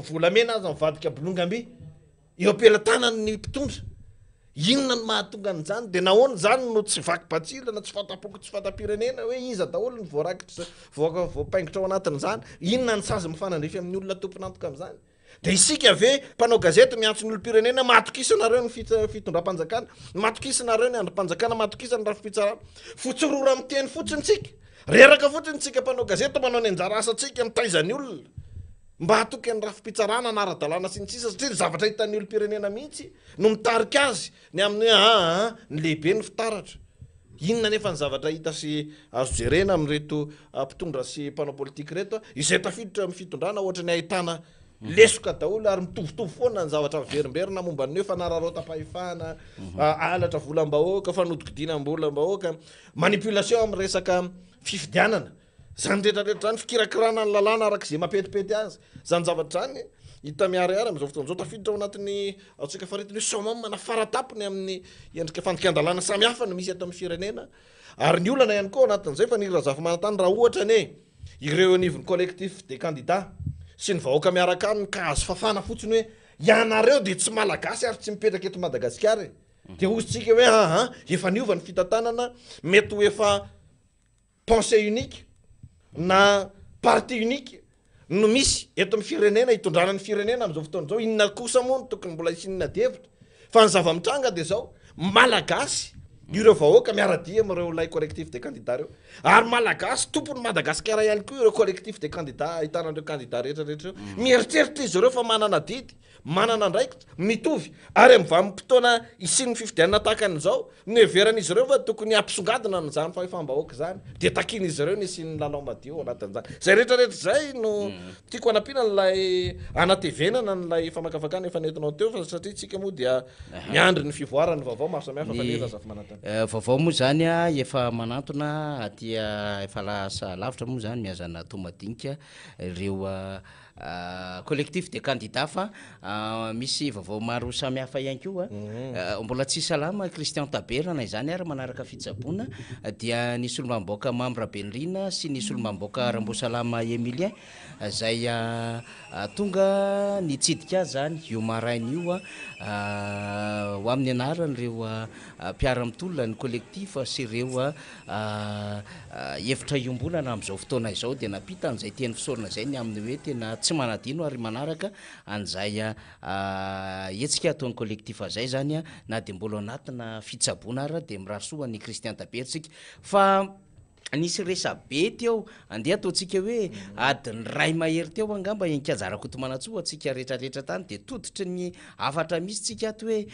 B: volamena azy mivadika bolongamby eo ampelantanany ny mpitondra inona ny mahatonga an'izany dia nahoana zany no tsy vaky-batsila na tsy fatapoko tsy fatapirenena hoe iza daholo ny voarakitra voapaingitra ao anatin'izany inona ny sazy mifanandrefy amin'ny olona tompony antoka amin'izany dia isika ave mpanao gazety miantso ny olo-pirenena matokisanareo ny fitondram-panjakana matokisanareo ny androm-panjakana matokisa ny rafipitsarana fotsorora miteny fotsiny tsika reraka fotsiny tsika mpanao gazety manao ny anjara asantsika mitaizany olona mba hatoky ny rafipitsarana anara-dalàna sy ny sisa satria ny zavatra hitan'ny olo-pirenena mihitsy no mitarika azy ny amin'ny hoe ny lehibe ny fitaratra inona nefa ny zavatra hita sy azo jerena amin'reto mpitondra sy mpanao politika reto izay tafiditra amin'ny fitondrana ohatra ny ahitana lesoka daholo ary mitovitovy foana ny zavatra miverimberina momba ny hoe fanararota-pahefana alatra volam-bahoaka fanodikidinam-bolam-bahoaka manipulation amin'ny resaka fifidianana zany rehetrarehetra zany fikirakirana ny lalàna arak'izay mapetipety azy zany zavatra zany hita miariary am'izao fotoana zao tafiditra ao anatin'ny aotsika faretiny hoe somam na faratapony amin'ny endrika fandika-dalàna samihafa no misy ato amin'ny firenena ary ny olana ihany koa anatin'izay fa nira zafy manantany raha ohatra ane ireo anivony collectif des candidats sy ny vahoaka miaraka aminy ka azo fafana fotsiny hoe ianareo dia tsy malagasy ary tsy mipetraka eto Madagasikara dia ozytsika hoe efa niova ny fitantanana mety ho efa pensée unique na parti unique no misy eto amin'ny firenena hitondrana ny firenena am'izao fotoana zao inona kosa moa no tokony mbola isinina devitra fa ny zava-mitranga dia zao malagasy ireo vahoaka miaradia am'ireo lay collectif des candidats reo ary malagasy tompony Madagasikara ihany koa ireo collectif des candidats hitanan'ireo candidat rehetrarehetra reo mieritreritra izy ireo fa manana didy manana ndraikitra mitovy ary am'vanim-potoana isin'ny fifidianana tahakan'izao no heveran'izy ireo fa tokony ampisongadina ny zany fahefam-bahoaka zany dia takiny izy ireo ny isin'ny lalao madio anatin'izany zay rehetrarehetra zay no tiako anampiana nylay anatevenana nylay famakafakana efa nentinao teo fa satria tsika moa dia miandry ny fivoarany vaovao maro samihafa fa nira zafy manantany
C: vaovao moa zany a efa manantona atya efa lasa lavitra moa zany miazana tomadinika ireo collectif des candidats fa misy vaovao maro samihafa ihany koa mbola tsy salama Christian Taberana izany ary manaraka fitsaboana dia nisy olo-mamboaka Mambra Benrina sy nisy olo-mamboaka Rambosalama Emilien zay tonga nitsidika zany io maraina io ho amin'ny anarany reo mpiara-mitolona ny collectif sy ireo hevitra iombolana am'izao fotoana izao dia napita an'izay teny fisaorana zay ny amin'ny hoe tena tsy manadino ary manaraka an'izay hetsika ataon'ny collectif zay zany na dia mbola anatina fitsaboana ary dia mirasoa ny Christian Tabertsika fa nisy resa be teo andeha ataontsika hoe adiny ray mahery teo angamba inkazarako tomanatsoa atsika rehetrarehetra tany de toditry ny afatra misy tsika ato hoe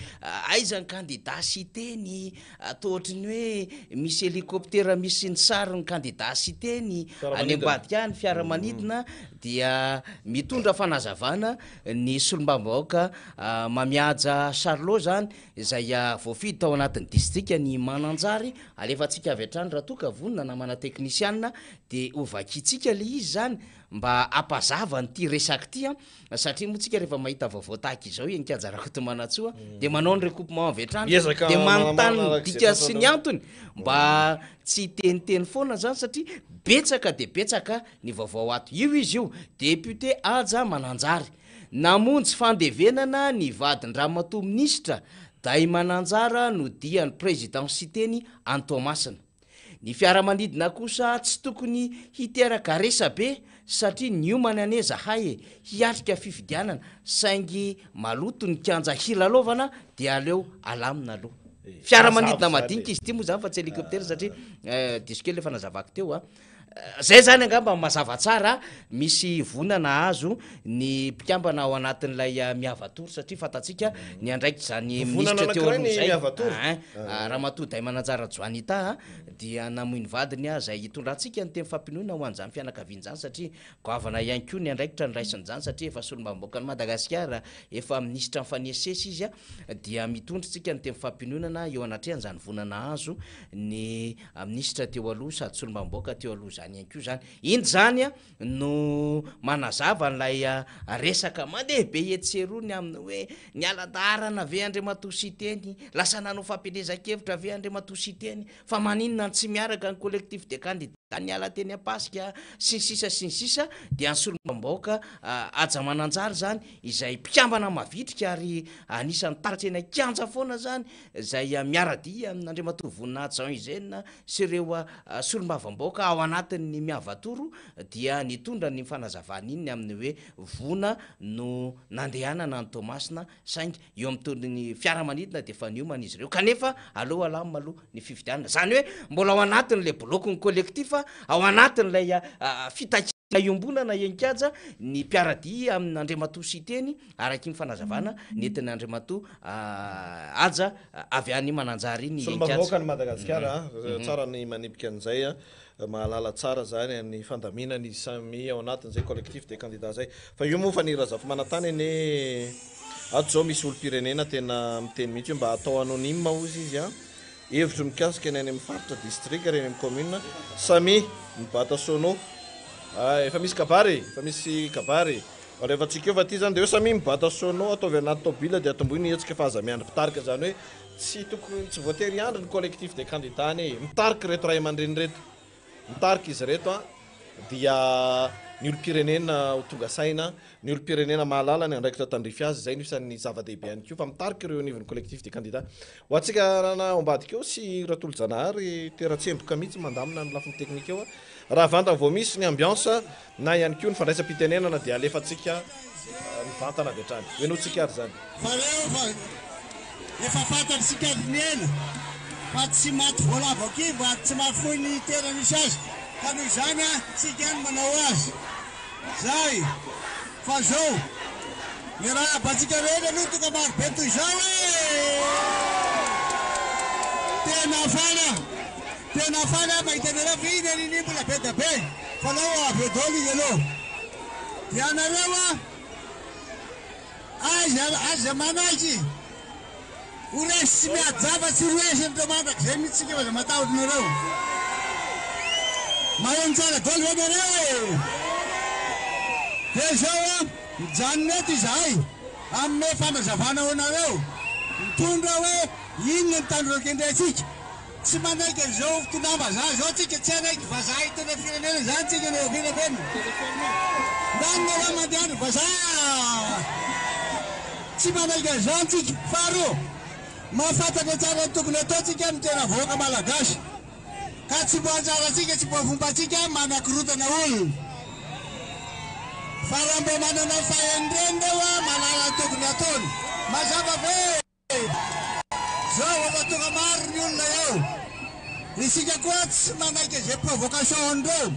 C: aizany candidat citeny atao ohatrany hoe misy hélicoptera misy ny sary ny candidat citeny any ambadika any fiaramanidina dia mitondra fanazavana ny solombambaoka mamiaja Charlot zany izay voafidy tao anatin'ny distrika ny Mananjary alefatsika avy hatrany raha toka vonona namana teknisianina de ovakitsika le izy zany mba apazava nyty resaky ty satria motsika rehefa mahita vaovao tahaka izao inkajara kotomanatsoa de manao ny recoupement avy hatrany de manontany dika sy ny antony mba tsy teniteny foana zany satria betsaka de betsaka ny vaovao ato io izy io député Aja Mananjary namonjy fandevenana ny vadin-dramatoa ministra Day Mananjara no dian'ny président citeny Antomasina. Ny fiaramanidina kosa tsy tokony hiteraka resabe satria ny omany ane zahay hiatrika fifidianana saingy maloto ny kianja hilalovana de aleo alamina aloha. Fiaramanidina madinika izy ty moa zany fa tsy hélicoptère satria diskely efa nazavako teo zay zany angamba mazava tsara misy vonana azo ny mpikambana ao anatin'ilay miavatory satria fatatsika ny andraikitra zany ministra teo aloha Ramatoa Day Mananjara Joanita dia namoiny vadiny zay hitondrantsika ny teny fampinoana ho an'izany fianakaviany zany satria goavana ihany koa ny andraikitra ny raisiny zany satria efa solombambaoka ny Madagasikara efa ministra mifanesesy izy dia mitondritsika ny teny fampinoana eo anatrehan zany vonana azo ny ministra teo aloha sady solombambaoka teo aloha zany ihany koa zany iny zany no manazava n'lay resaka mandehabe etserony aminy hoe ny aladarana ave Andriamatoa Siteny lasa nanao fampielezan-kevitra ave Andriamatoa Siteny fa maninona tsy miaraka ny collectif de candidat ny ala teny apasika sy ny sisa dia solombambaoka Aja Mananjary zany izay mpikambana mavitrika ary anisan'ny taritra eny kianja foana zany zay miaradi amin'Andriamatoa Voninahitra Jean Eugène sy ireo solombavambaoka ao anatin'ny miavatoro dia nitondra ny fanazavana iny amin'ny hoe vona no nandehanana ny Tomasina saingy eo amin'ny tony fiaramanidina de fa niomana izy ireo kanefa aloha alamina aloha ny fifidianana zany hoe mbola ao anatin'le bloc ny collectif ao anatin'ilay fitakina iombonana enkaja ny mpiaradi amin'Andriamatoa Siteny araky ny fanazavana nentin'ny Andriamatoa Aja avy any Mananjary iny
B: solombambaoka ny Madagasikara tsara ny manipika an'izay mahalala tsara zany ny fandaminany izy samy ao anatin'izay collectif de candidat zay fa io moa fa ny razafy manantany ane ato zao misy olo-pirenena tena miteny mihitsy hoe mba atao anonyme ozy izy hevitry mikasika any amin'ny faritra district reny amin'ny commune samy mibata sono efa misy kabary rehefa tsika eo fa ty zany de eo samy mibata sono ataovy anaty tobile de atomboy ny hetsika fa aza miandry mpitarika zany hoe tsy tokony tsy voatery andry ny collectif de candidat any mitariky reto ray aman-dreny reto mitariky izy reto dia ny olo-pirenena ho tonga saina ny olo-pirenena mahalala ny andraikitra tandrify azy zay nisan'ny zava-dehibe ihany koa fa mitariky ireo nivon'ny collectif de candidat ho atsika rana ambadika eo sy ratolo janahary toeratsemboka mihitsy mandamina ny lafiny teknika eo raha vantany vao misy ny ambiance na ihany koa ny fandraisam-pitenenana dia alefatsika ny vantana avy hatrany hoenotsika ary zany
D: efa fantatsika ena fa tsy maty voalavako i mba tsy mahafoy ny tena misy azy ka noho izany tsika any manao azy zay fa zao ny raha batsika reny aloha toka maro be toy zao tena fana mahitanareo viny aniny mbola be da be fa lao avedolo izy aloha dia anareo aza manazy uresy tsy miadzava tsy roesy ny tomandraka zay mihitsika fa za matahodinareo maheno tsara dolo anareo de zao mijanona eto izahay amin'ny fanazavana ho anareo mitondra hoe inona ny tandrokendretsika tsy manaiky zao fitonamba za zao tsika tsy anaiky vazaha hitona firenena zany tsika no vinapena ndanina raha mandehandro vazaha tsy manaiky zany tsika faharoa mahafantatra tsara ny tokony ataotsika amin'ny tena voaka malagasy ka tsy mbo anjaratsika tsy mbo afombatsika manakorotana olona fa raha mbo manana fahendreny reo malala tokony ataony mazava be zao afa tonga maro ny olona eo isika koa tsy manaiky zay provocation reo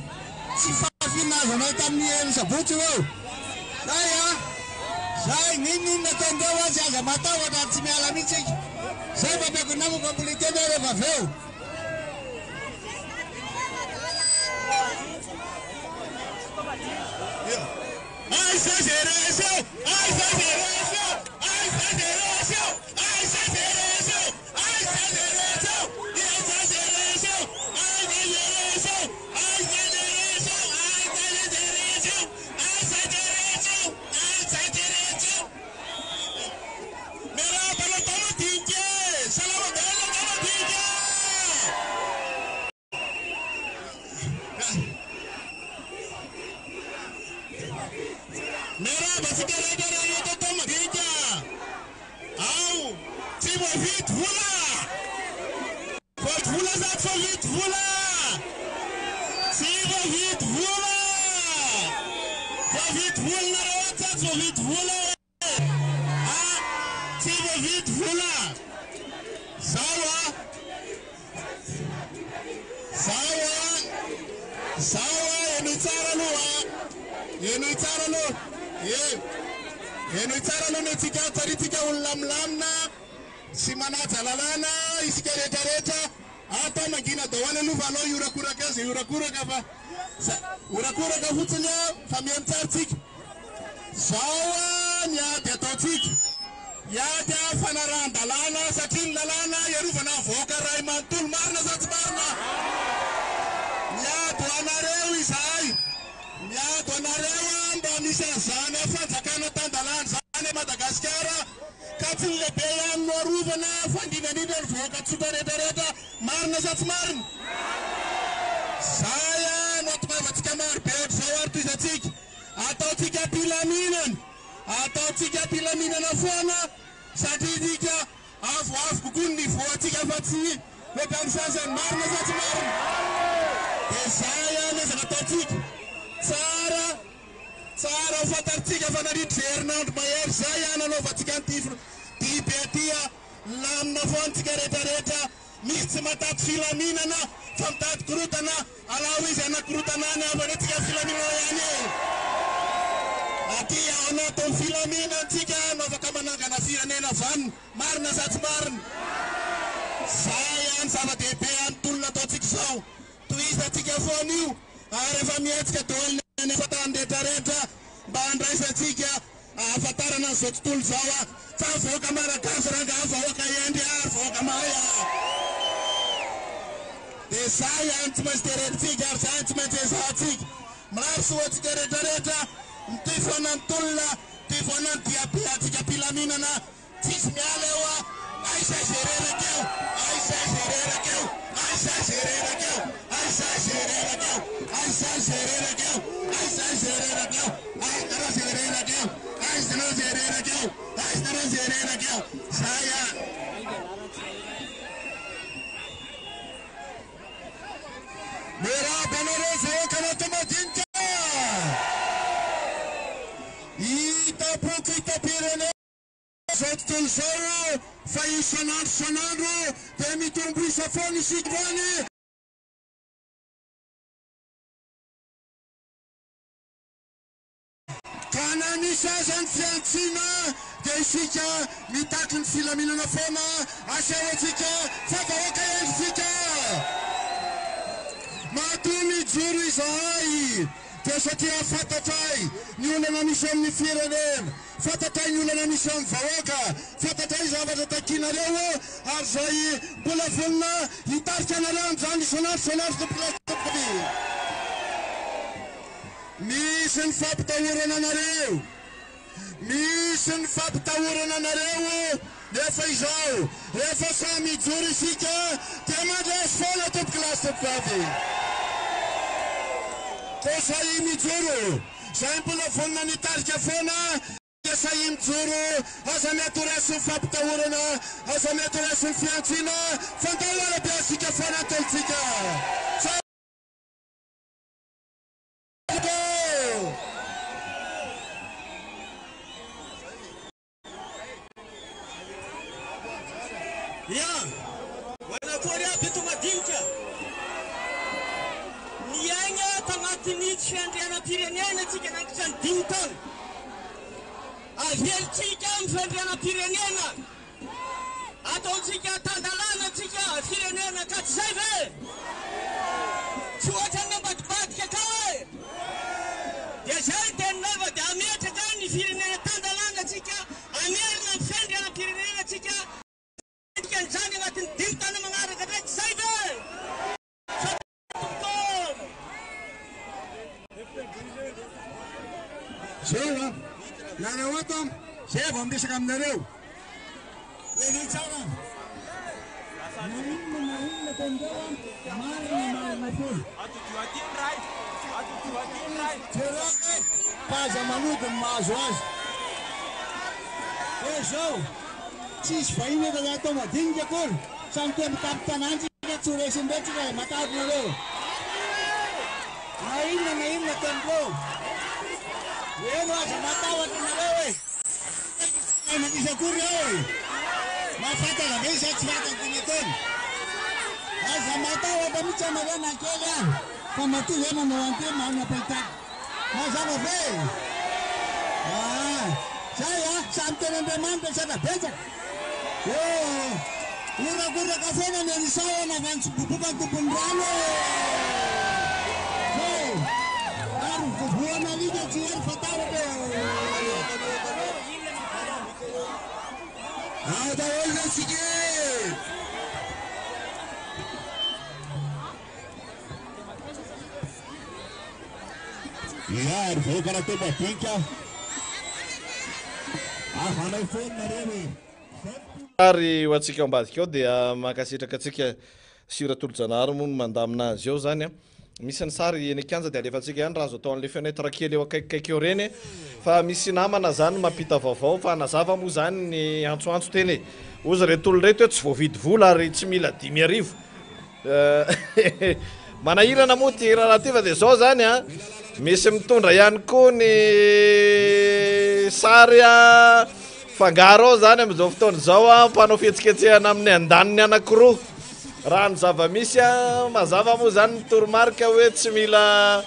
D: tsy fahafinazana tamin'ny sabotsy reo zay a zay ninona ataondreo azy aza matahotra tsy miala mihitsy iky zay mampiako namako ampolitena rehefa aveo Exagération! Exagération! Exagération! Exagération! Exagération! Exagération! Exagération! Exagération! Exagération! Exagération! Mera balotama DJ! Salama balotama DJ! Mera basigaragara balotama DJ! Au! Tima vite, voilà! Faut voilà ça, faut vite, voilà! Tima vite, voilà! Faut vite, voilà! Faut vite, voilà! Ah! Tima vite, voilà! Sawa! Sawa! Sawa! Eno itsara lo! Eno itsara lo netsika tsaritika ololamlamina sy manaja lalàna isika rehetrarehetra atao mangina dahoany aloha alao iorakoraka azy iorakoraka fa iorakoraka fotsiny fa miantsaritsika zao ny ady ataotsika iady fanarahan-dalàna satria ny lalàna iarovana voaka ray manontolo marina sa tsy marina miady anareo izay miady anareo mba misy an'izany fanjakana tan-dalàna zany Madagasikara ka tsy ny lehibe ihany no arovana fandinanina ny voaka tsotra rehetrarehetra marina sa tsy marina zay no atomavantsika marobe zao ary toizatsika ataotsika ampilaminana foana satria tsika avoavo kokoa ny voatsika fa tsy mety amin'ny sasany marina sa tsy marina dia zay nezana ataotsika tsara ho fantaritsika fa nanidry herinandro mahery zay nanaovantsika ty be atya lamina foantsika rehetrarehetra misy tsy mataty filaminana fa mitady korotana alao izy anakorotana any avanetsika filaminana ihany aty ao anatin'ny filaminantsika no afaka manangana firenena vanina marina sa tsy marina zay any zava-dehibe anytolona ataotsika zao toizatsika foana io ary efa mietsika daholy fatany rehetrarehetra mba andraisatsika ahafantarana an'izao tontolo zao a fa voaka malagasy rangaha vahoaka endry ary voaka mahaya dia zay any tsy maintsy terenintsika ary zay tsy maintsy ezahatsika maro soatsika rehetrarehetra ty foanantolona ty foanany diabe atsika mpilaminana tsisy miala eo a aizazereraka eo aizazereraka eo aizazereraka eo aizazereraka eo aizazereraka eo aizazereraka eo aizazereraka eo aizazereraka eo aizazereraka eo zay a miraba anareo vahoaka anatymadinika hitapoko hitapirene zao tontolo zao fa isanandro dia mitombo isa foana isika voany ka na misy azany fiantsina dia isika mitaky ny filaminana foana asehoantsika fa vahoaka endritsika matomy joro izahay dia satria fantatray ny olana misy amin'ny firenena fantatray ny olana misy amin'ny vahoaka fantatray zavatra takinareo ary zay mbola vonina hitarika anareo an'izany isanandro tompony misy ny fampitahorana anareo misy ny fampitahorana anareo nefa izao rehefa samy ijoro isika dia mandresy foana tompokilasy tompokavy ko zay mijoro zay mbola vonina nitarika foana dia zay mijoro aza mety resy ny fampitahorana aza mety resy ny fiantsina fandahoana be asika foana atolontsika
E: Yeah, when I
D: Korea beto madinika niaigna tagnatin'ny fiandrianam-pirenena tsika nankitra ny 5 taona avelontsika amin'ny fiandrianam-pirenena ataontsika tandalana tsika firenena ka tsy zay ve tsy ohatra nambadibadika ka e dia zay teninava dia ametra zany ny firenena tandalana tsika amerina ny fiandrianam-pirenena tsika zany agnatin'ny 5 taona magnaraka ndraiky zay ve
E: Seva, nareo ato, seva miresaka aminareo. Rery tsara. Marinona tandreo, marina folo. Tserake, paza manoto ny mahazo azy. Zao, tsisy vahiny efa atao madinika akory. Samy toa mitapy tanantsika, tsy horesindratsika matavy nareo. Marinona tandreo. Eno aza matahotra nareo e. Magisa akory ao e. Mahafantatra ve sa tsy fantatra ny ataony. Aza matahotra mihitsy anareo nankely aho. Fa matoa zay manao an'ity manana pahitaka. Mazava ve? Zay samy ten'Andriamanitra saka betsaka. Uraguraka foana ny anisahana avy any tsiboboka tompony rano e. Ary vovoana liga tsy hery fataratra. Daholo sika. Ary vahoaka raha teo madinika. Afanay foana nareo.
B: Ary ho antsika ambadika ao dia makasitraka atsika Siratolo-Janahary moa mandamina azy eo zany a. Misy ny sary eny Kianja dia alefantsika ihany raha azo atao an'ilay fenêtre kely eo akaikikaiky eo reny fa misy namana zany mampita vaovao fa nazava moa zany ny antsoantso teny ozy retolo reto hoe tsy voavidy vola ary tsy mila 5,000 manahirana moa ty raha ty fa dia zao zany a misy mitondra ihany koa ny sary a fangaro ao zany amin'izao fotoana zao a mpanao fihetsiketsehana amin'ny andaniny anankiroa raha ny zava-misy a mazava moa zany toromarika hoe tsy mila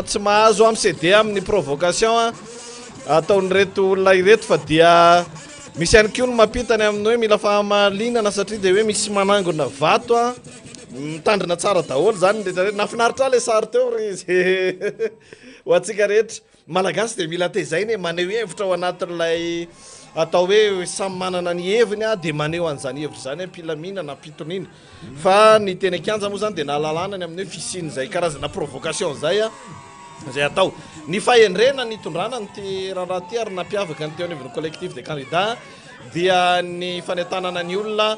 B: tsy mahazo amin'ny CD amin'ny provocation a ataon'ny reto olona ireto fa dia misy ihany koa ny mampitany amin'ny hoe mila fahamalinana satria dia hoe misy manangona vato a mitandrina tsara daholo zany nafinaritra le sary teo ry izy ho antsika rehetra malagasy dia mila tezainy maneho hevitra ao anatin'ilay atao hoe samy manana ny heviny a dia maneho an'izany hevitra zany mpilamina na pitonina fa ny teny Kianja moa zany dia nahalalana ny amin'ny hoe fisiny zay karazana provocation zay a zay atao ny fahendrena ny tondrana nyty raha ty ary nampiavaka ny teo anivon'ny collectif des candidats dia ny fanentanana ny olona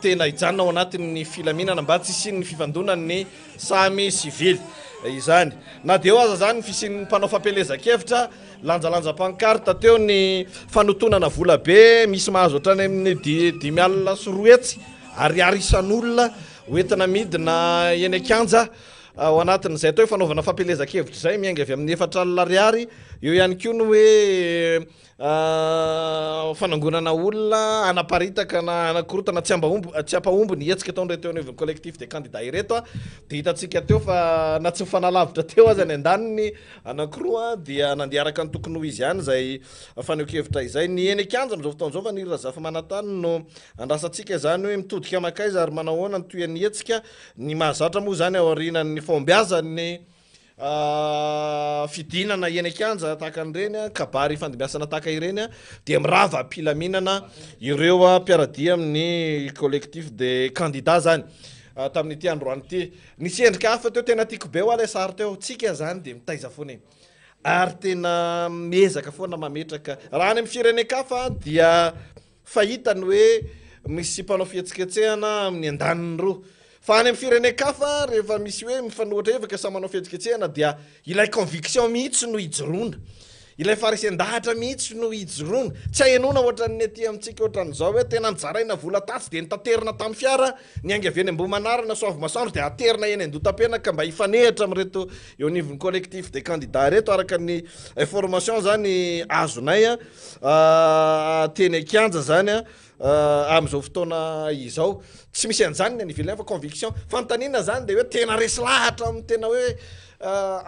B: tena hijanona ao anatin'ny filaminana mba tsy isiany ny fifandonany samy sivily izany na dia eo aza zany ny fisian'ny mpanao fampelezan-kevitra lanjalanja pancarte teo ny fanotonana vola be misy mahazo ohatrany amin'ny 5 alina sy 2 hetsy ariary isan'olona hoentina midina eny Kianja ao anatin'izay atao hoe fanaovana fampelezan-kevitra zay miainga avy amin'ny 4 alina ariary eo ihany koa no hoe fanangonana olona anaparitaka na anakorotana tsy ampahomby ny hetsika ataon'ireo teo anivon'ny collectif des candidats ireto a dia hitantsika teo fa na tsy mifanalavitra teo azy any andaniny anakiroa dia nandiaraka ny tokony ho izy ihany zay faneho-kevitra izay ny eny Kianja amin'izao fotoana izao fa ny Razafa Manantany no andrasantsika zany hoe mitodika makaiza ary manao ahoana ny toy ny hetsika ny mahazatra moa zany ao aorianan'ny fombiazany fidinana eny Kianja tahaka an'ireny kabary fandimbiasana tahaka ireny dia mirava mpilaminana ireo mpiaradia amin'ny collectif des candidats zany tamin'ity androany ity nisy endrika hafa teo tena tiako be ho alay sary teo tsika zany dia mitaiza foana eny ary tena mezaka foana mametraka raha any amin'ny firenekafa dia fahitany hoe misy mpanao fihetsiketsehana amin'ny andaniny roa fa any amin'ny firenekafa rehefa misy hoe mifanohitra evaka samy manao fihetsiketsehana dia ilay conviction mihitsy no hijoroana ilay farisen-dahatra mihitsy no hijoroana tsy hahenona ohatran'ny aty amintsika ohatran'izao hoe tena nijaraina vola tasy dia nitaterina tamin'ny fiara ny angy avy eny Ambohimanarina Soavy Masoandro dia aterina eny Andotapenaka mba hifanehitra amin'reto eo anivon'ny collectif des candidats reto araka ny information zany azonay teny Kianja zany am'izao fotoana izao tsy misy an'izany ny ivelany fa conviction fanontaniana zany de hoe tena resy lahatra amin'ny tena hoe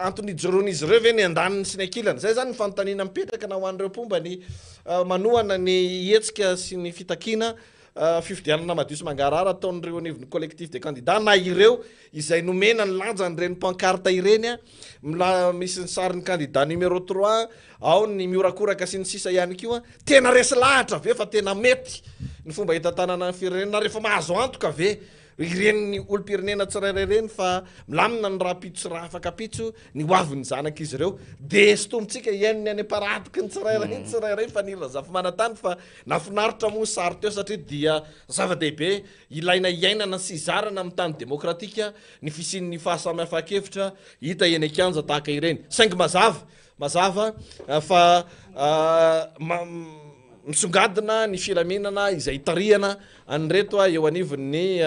B: antony jorony izy ireo ve ny andaniny sy ny ankilany zay zany ny fanontaniana mipetraka na ho an'ireo pomba ny manohana ny hetsika sy ny fitakiana fifidianana madio sy mangarara ataon'ireo nivony collectif de candidat na ireo izay nomena ny lanjan'ireny pancarte ireny misy ny sarin'ny candidat numéro 3 ao ny miorakoraka sy ny sisa ihany kio tena resy lahatra ve fa tena mety ny fomba hitantanana ny firenena rehefa mahazo antoka ve ireny olo-pirenena tsirairay reny fa milamina ny raha-pitso raha afaka pitso ny hoaviny zanak' izy ireo de sotomitsika ihainony any aparatiky ny tsirairay fa nira zafy-manantany fa nafinaritra moa sary teo satria dia zava-dehibe ilaina iainana sy izarana amin'ny tany demokratika ny fisin'ny fahasamihafa-kevitra hita eny akianja tahaka ireny saingy mazava fa misongadina ny filaminana izay tariana anreto eo anivon'ny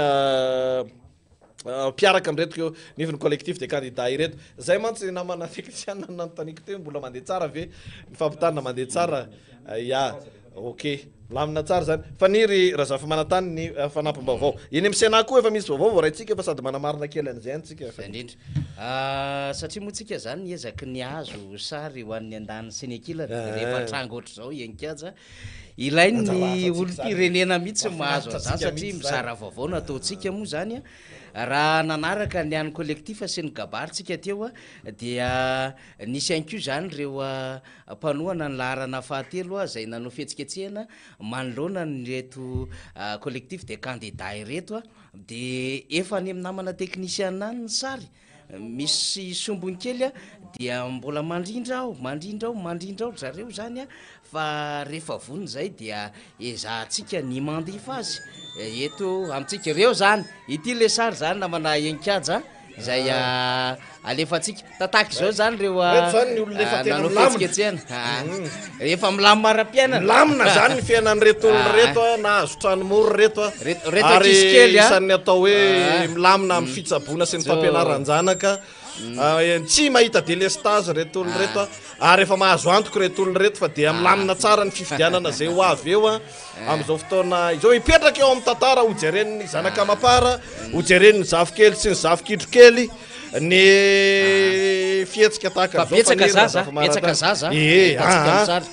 B: piaraka amreto nivony collectif de candidat ireto zay mantsy namana technician nanotaniko teo mbola mandeha tsara ve ny fampitanina mandeha tsara ya ok lamina tsara zany fa niry raha zafy manantany ny fanampim-baovao eny am'sena koa efa misy vaovao raitsika fa sady manamarina kely an'izay antsika
C: indrindra satria moa tsika zany ezaky ny azo sary ho an'ny andany sy ny akilany rehefa tranga ohatr' zao iankiaja ilainy ny olo-pirenena mihitsy mahazo azany satria mizara vaovao nataotsika moa zany raha nanaraka ny an'ny collectif sy ny gabaritsika teo dia nisy ankio zany reo mpanohana ny laharana fahatelo zay nanao fihetsiketsehana manoloana nyreto collectif de candidat ireto de efa any amin'ny namana technicien any ny sary misy sombony kely dia mbola mandrindra ao zareo zany fa rehefa voniny zay dia ezahantsika ny mandefa azy eto amintsika ireo zany ity le sary zany namana enkaja zay alefatsika tataka zao zany reo nanao fihetsiketsehana rehefa milamy mara-piainana
B: lamina zany ny fiainany retolony reto na azo tranomory reto
C: ary
B: isan'ny atao hoe milamina amin'ny fitsabona sy ny fampianaran-janaka tsy mahita délestage retolony reto ary efa mahazo antoko retolony reto fa dia milamina tsara ny fifidianana zay ho avy eo am'izao fotoana izao hipetraka eo amin'ny tantara hojeren'ny zanaka mapara hojeren'ny zavokely sy ny zavokidrokely ny fihetsika tahaka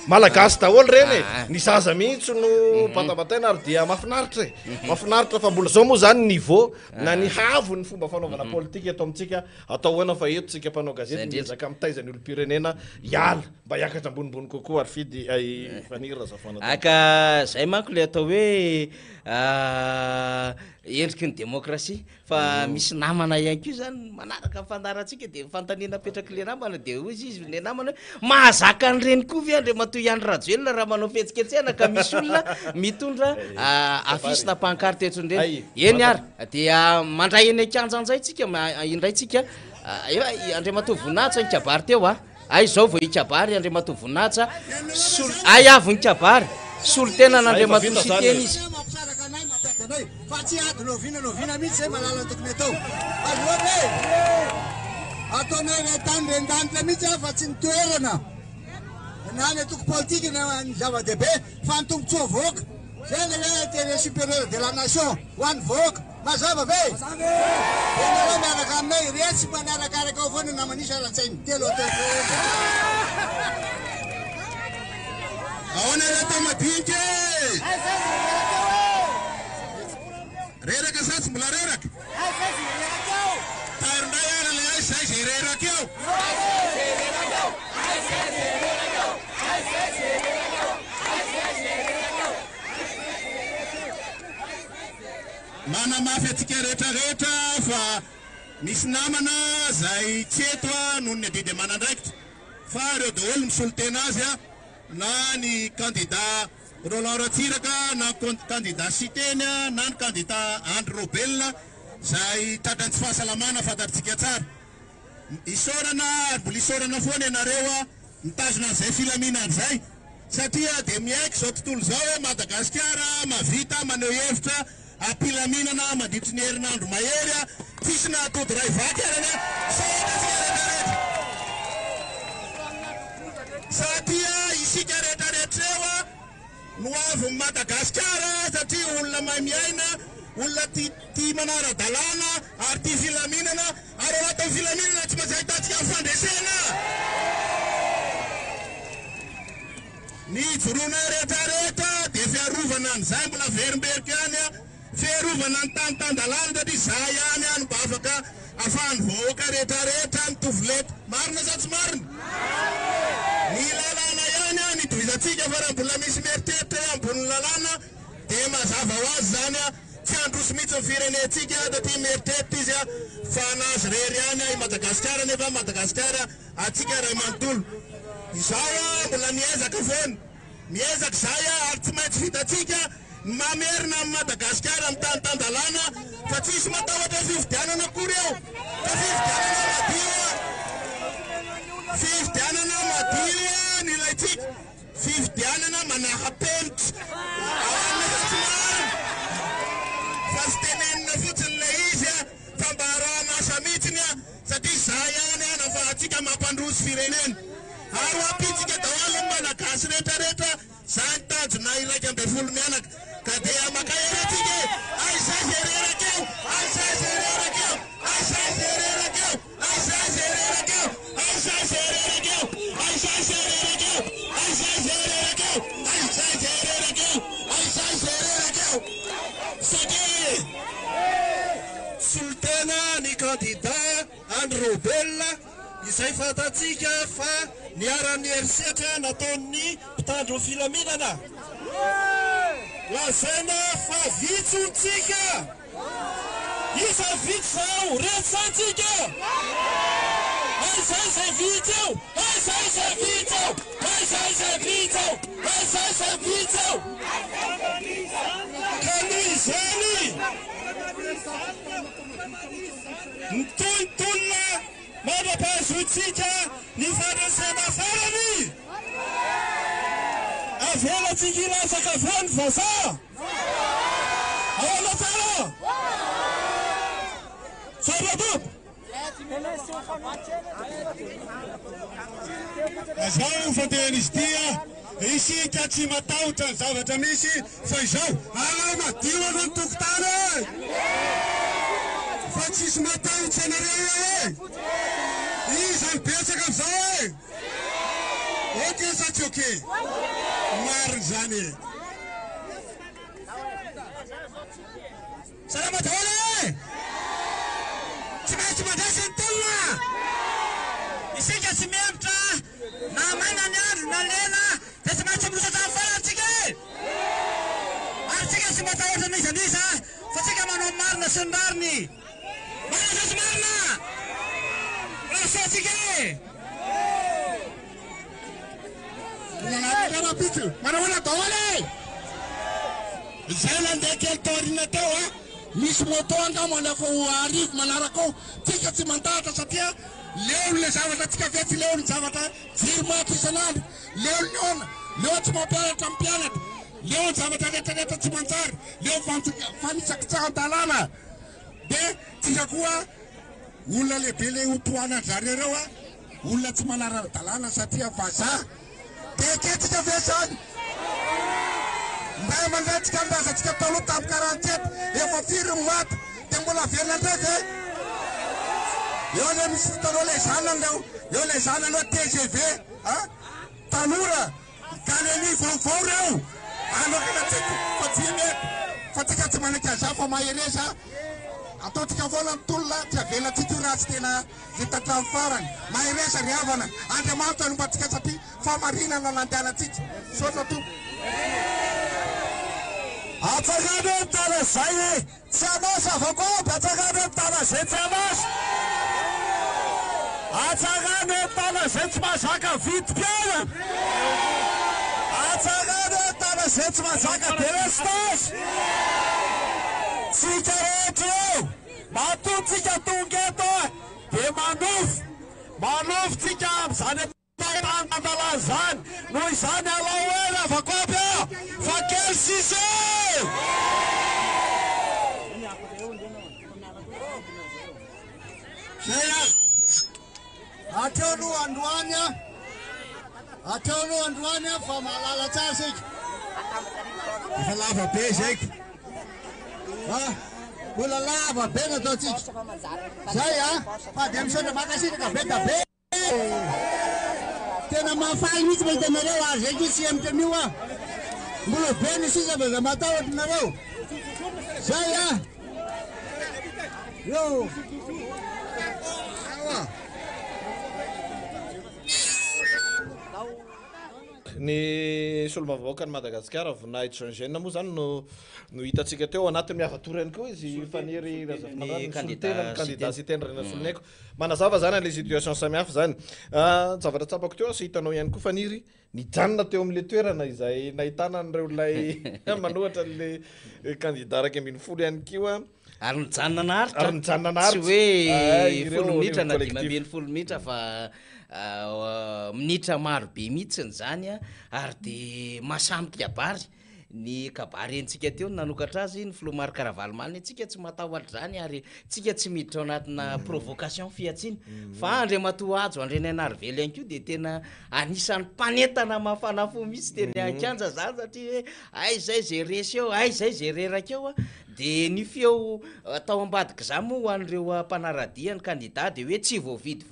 B: malagasy daholo reny ny zaza mihitsy no batabataina ary dia mafinaritra fa mbola zao moa zany niveau na ny havo ny fomba fanaovana politika eto amintsika atao hoana fa eto tsika mpanao gazety miezaka mitaizany olo-pirenena iala mba hiakatra ambonimbony kokoa ary fidy fanira
C: aka zay manko le atao hoe endriky ny demokrasia fa misy namana ihany ko zany manaraka fandarantsika de fantaniana petraky le namana de ozy izy le namana mahazaka an'ireny koa ve andre matoy andro rajoelona raha manao fihetsiketsehana ka misy olona mitondra afisina pancarte etrondreny eny ary dia mandray eny akanja anjay tsika indraytsika andre matoy voninahitra ny kabary teo ay zao vao ikabary andre matoy voninahitra ay avy ny kabary solo tena n'andre matoy siteny izy
E: fa tsy ady lovina mihitsy zay malala tokony atao azoe ataonay tany rendanitra mihitsy fa tsy nitoerana na ny toko politique ny zava-dehibe fa nitombotsy voaka zay ny hoe tele supérieur de la nation ho an'ny voaka mazava ve enareo miaraka aminay retsy mba niarakaraka ao foana namanisy ara-tsainy telo ahoana reto madiniky reraka sa tsy mbola reraka tarindray arale ay zay zay reraka eo manamafy atsika rehetrarehetra fa misy namana zay tsy eto noho ny adidy manandraikitra fa reo daholo misolo tena azy na ny candidat Roland Ratsiraka na candidat Siteny na ny candidat Andry Robel zay tadrantsy fahasalamana fantaritsika tsara isorana mbola isorana foana ianareo mitazona an'izay filaminana zay satria de miaiky zao tontolo zao Madagasikara mavita maneho hevitra ampilaminana mandritry ny herinandro mahery tsisy nahatody ray vaky arany satria isika rehetrarehetra eo no avy Madagasikara satria olona mahay miaina, olona tia manara-dalàna ary tia filaminana, ary anatin'ny filaminana tsy maintsy ahitantsika fandresena. Ny joroana rehetrarehetra dia fiarovana an'izay mbola verimberika ihany, fiarovana ny tany-tan-dalàna satria izay ihany any mba afaka ahafahan'ny vahoaka rehetrarehetra mitovy lety. Marina sa tsy marina? Ny lalàna ihany ny tohizantsika fa raha mbola misy mieritreritry ambony lalàna dia mazava ho azy zany tsy androso mihitsy ny firenentsika da tia mieritreritry izy fa nazy rery ihany i Madagasikara, nefa Madagasikara atsika ray manontolo. Izao mbola miezaka foana, miezaka izay ary tsy maintsy vitatsika mamerina amin'ny Madagasikara amin'ny tany-tan-dalàna fa tsisy matahotra fifidianana akory eo, fa fifidianana madio, fifidianana madio ny ilaitsika, fifidianana manaha-penitra fa sy tenenina fotsiny le izy fa mba arahana asa mihitsiny satria izay ihany nahafahantsika mampandroso firenena. Ary ampitsika daholo ny malagasy rehetrarehetra zany tanjona iraika amby folo mianaka ka dia maka eratsika aizay zay rerakeo, aizay zay rerakeo, aizay zay rerakeo, aizay zay rerakeo, aizay zay rerakeo, aizay zay rerakeo, aizay zay rerakeo, aizay zay rerakeo, aizay zay rerakeo. Satria solitena ny candidat Andry Robelona izay fantatsika fa niara-ny herisetra nataon'ny mpitandro filaminana. Lazaina fa vitsontsika, isa vitsy zao retsantsika, aizay zay vitseo, aizay zay vitseo, aizay zay vitseo, aizay zay vitseo. Ka noho izany mitonitolona manam-pahazotsika ny fandresena farany, avelatsika ilasaka vany vazaha ahoana tsara zava-dobo azao fantehan'izy tia isika tsy matahotra ny zavatra misy fa izao ala madio ano ny tokotany fa tsisy matahotra anareo iza mibetsaka am'izao oke sa tsy oke mariny zany salama daholo tsy maintsy mandrasa ny tolona isika tsy miembotra na maina ny andro na lena dia tsy maintsy mirosatra amin'ny farantsika ary tsika tsy matahotra nizaniza fa tsika manao marina sy ny rariny. Marina sa tsy marina? Rasatsika manahoana daholo izay landeha kely taorina teo misy moto angamana ko arivo manaraka tsika tsy mandahatra satria leony le zavatra tsika vetsy leony zavatra jiry maty isan'andro leony leona leo tsy mampianatra mpianatra leo zavatra rehetrarehetra tsy manjary leo fanisakitsahan-dalàna dia tsika koa olona lehibe le hotoana zareo olona tsy manara-dalàna satria vazaha dia ketrika vesany mba mandratsika andazatsika taloha tamin'ny 47 efa firy ny maty dia mbola verina ndraiky eo le misy fotanao le zanany leo eo le zananao TGV tanora kaneny vaovao reo anokanatsika fa tsy mety fa tsika tsy manaiky aza fa maheresa ataotsika foana ny tolona tsy avelatsika io raha tsy tena hitatran'ny farany maheresa ry havana Andriamanitra anombatsika satria famarinana nandehanantsika sotra to atsakano ny tana zay tsy anasa avakoa atsakano ny tana zay tsy anasa atsakano ny tana zay tsy mazaka vity-piana atsakano ny tana zay tsy mazaka delestasy tsika rehetra eo matotsika tonga eto dia manofo tsika am'izany tantandalana zany noho izany alao ela avakopy fa kely sise ateo no androany fa mahalala tsara sika
D: Efa lava be zaiko. Mbola lava be nataontsika. Zay fa dia misaotra makasitraka be da be. Tena mahafaly mihitsy ba hitanareo ary zay tsy amitenio mbola be ny sisa mbola matahotra nareo. Zay yo.
B: Ny solomavahoaka ny Madagasikara voninahitra jeune moa zany no hitatsika teo anatin'ny miavatorany koa izy fanery candidat citoyen renasolonaiko manazava zany le situation samihafa zany zavatra tsapako teo sy hitanao ihany koa faniry nijanona teo amin'le toerana izay nahitana an'ireo lay manohatra le candidat raiky ambin'ny folo ihany kio
C: ary nijanona naritra
B: ary nijanona naritra
C: tsy hoe folo minitra na 5 minitra fa minitra maro be mihitsiny zany ary de masamby kabary ny kabary entsika teo nanokatra azy ny Flomar Karavalmany tsika tsy matahotra zany ary tsika tsy miditra anatina provocation fiatsiny fa Andriamatoa Ajo Andrenanarively ihany koa de tena anisan'ny mpanentana mafana fo misy teny Ankanja zany satria ay zay zay resy eo ay zay zay reraka eo de ny feo tao ambadika zany moa ho an'ireo mpanaradia ny candidat de hoe tsy voavidy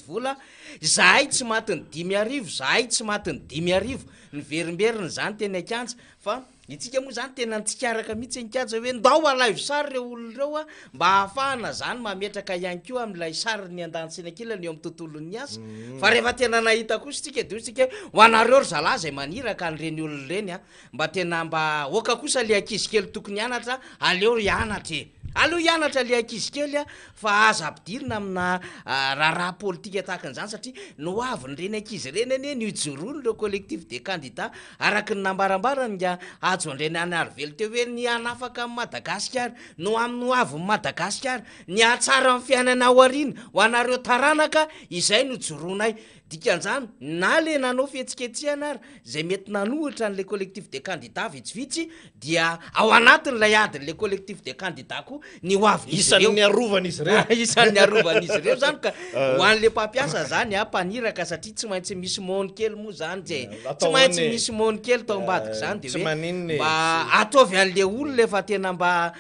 C: vola zahay tsy matiny 5,000 zahay tsy matiny 5,000 ny verimberiny zany teny Ankanja fa itsika moa zany tena ntsikaraka mihitsy Ankanja hoe ndao alive sary reo olona reo mba ahafahana zany mametraka ihany koa amin'ilay sary ny andansina kilany eo amin'ny tontolon'ny asa fa rehefa tena nahita kosa tsika de tsika ho anareo ry zalahy zay maniraka an'ireny olona reny mba tena mba oka kosa le ankizy kely tokony hianatra aleo hianatra le ankizy kely fa aza ampidirina amina raharaha politika tahakan'izany satria no avy ny reny ankizy reny ane nijoroany reo collectif des candidats araky ny nambarambarany Ajo Andrenanarively teo hoe ny anafaka amin'ny Madagasikara no amin'ny avy ny Madagasikara ny atsara amin'ny fiainana aoriana ho anareo taranaka izay no joronay dikan'izany na le nanao fihetsiketsihana ary zay mety nanohitra an'le collectif des candidats vitsivitsy dia ao anatin'ilay adin'le collectif des candidats koa ny ho avy
B: isan'ny arovan'izy ireo
C: isan'ny arovan'izy ireo zany ka ho an'le mpampiasa zany mpaniraka satria tsy maintsy misy mony kely moa zany je tsy maintsy misy mony kely tao ambadika zany de hoe mba ataovy an'le olona efa tena mba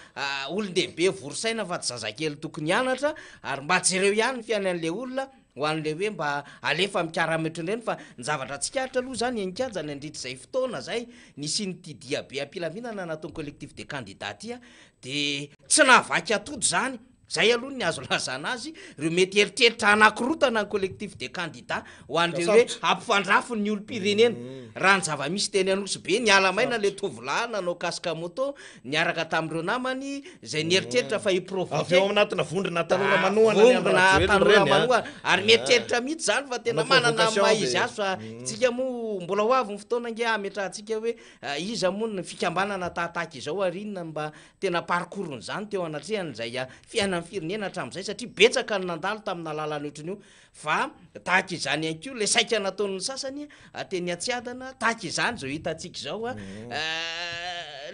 C: olon-dehibe vorosaina fa tsy zazakely tokony hianatra ary mba jereo ihany ny fiainan'le olona ho an'le hoe mba alefa mikarametry ireny fa ny zavatra tsikaritra aloha zany Ankanja ny andritra zay fotoana zay nisy nytidia be ampilaminana natao collectif des candidats ty de tsy nahavaky atody zany zay aloha ny azo lazana azy reo mety eritreritra anakirotana ny collectif des candidats ho an'ireo hoe ampifandrafo ny olom-pirenena raha ny zava-misy teny Anosy be ny alamaina le tovolahy nanao kasika moto niaraka tamin'ireo namany zay nieritreritra fa hiprovoke
B: ao anatina vondrona tanora manoana
C: ary mieritreritra mihitsy zany fa tena manana maha izy azy fa tsika moa mbola ho avy ny fotoana nge ametrahantsika hoe iza moa ny fikambanana tahataka izao arinina mba tena parcourny zany teo anatrehany zay fiainana firenena hatramin'izay satria betsaka ny nandalo tamina lalana ohatrany io fa tahaka izany ihany koa le saika nataon'ny sasany teny Atsiadana tahaka izany zao hitantsika zao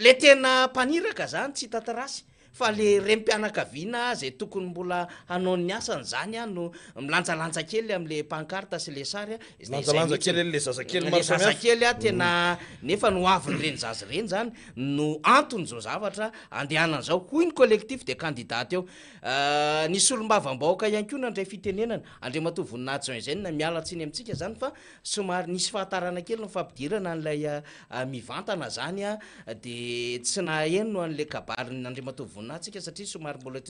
C: le tena mpaniraka zany tsy hita tarasy fa le rempianakaviana zay tokony mbola hanaon'ny asany zany no milanjalanja kely am'le pancarte sy le sary
B: le
C: zazakely tena nefa no aviny reny zazy reny zany no antony zao zavatra andehanan'izao hoy ny collectif des candidats teo ny solombavam-bahoaka ihany koa nandray fitenenana Andriamatoa Voninahitra zay na miala tsiny amintsika zany fa somary nisy fahatarana kely no fampidirana an'ilay mivantana zany de tsy naheno no an'le kabariny Andriamatoa Voninahitra satria somary mbola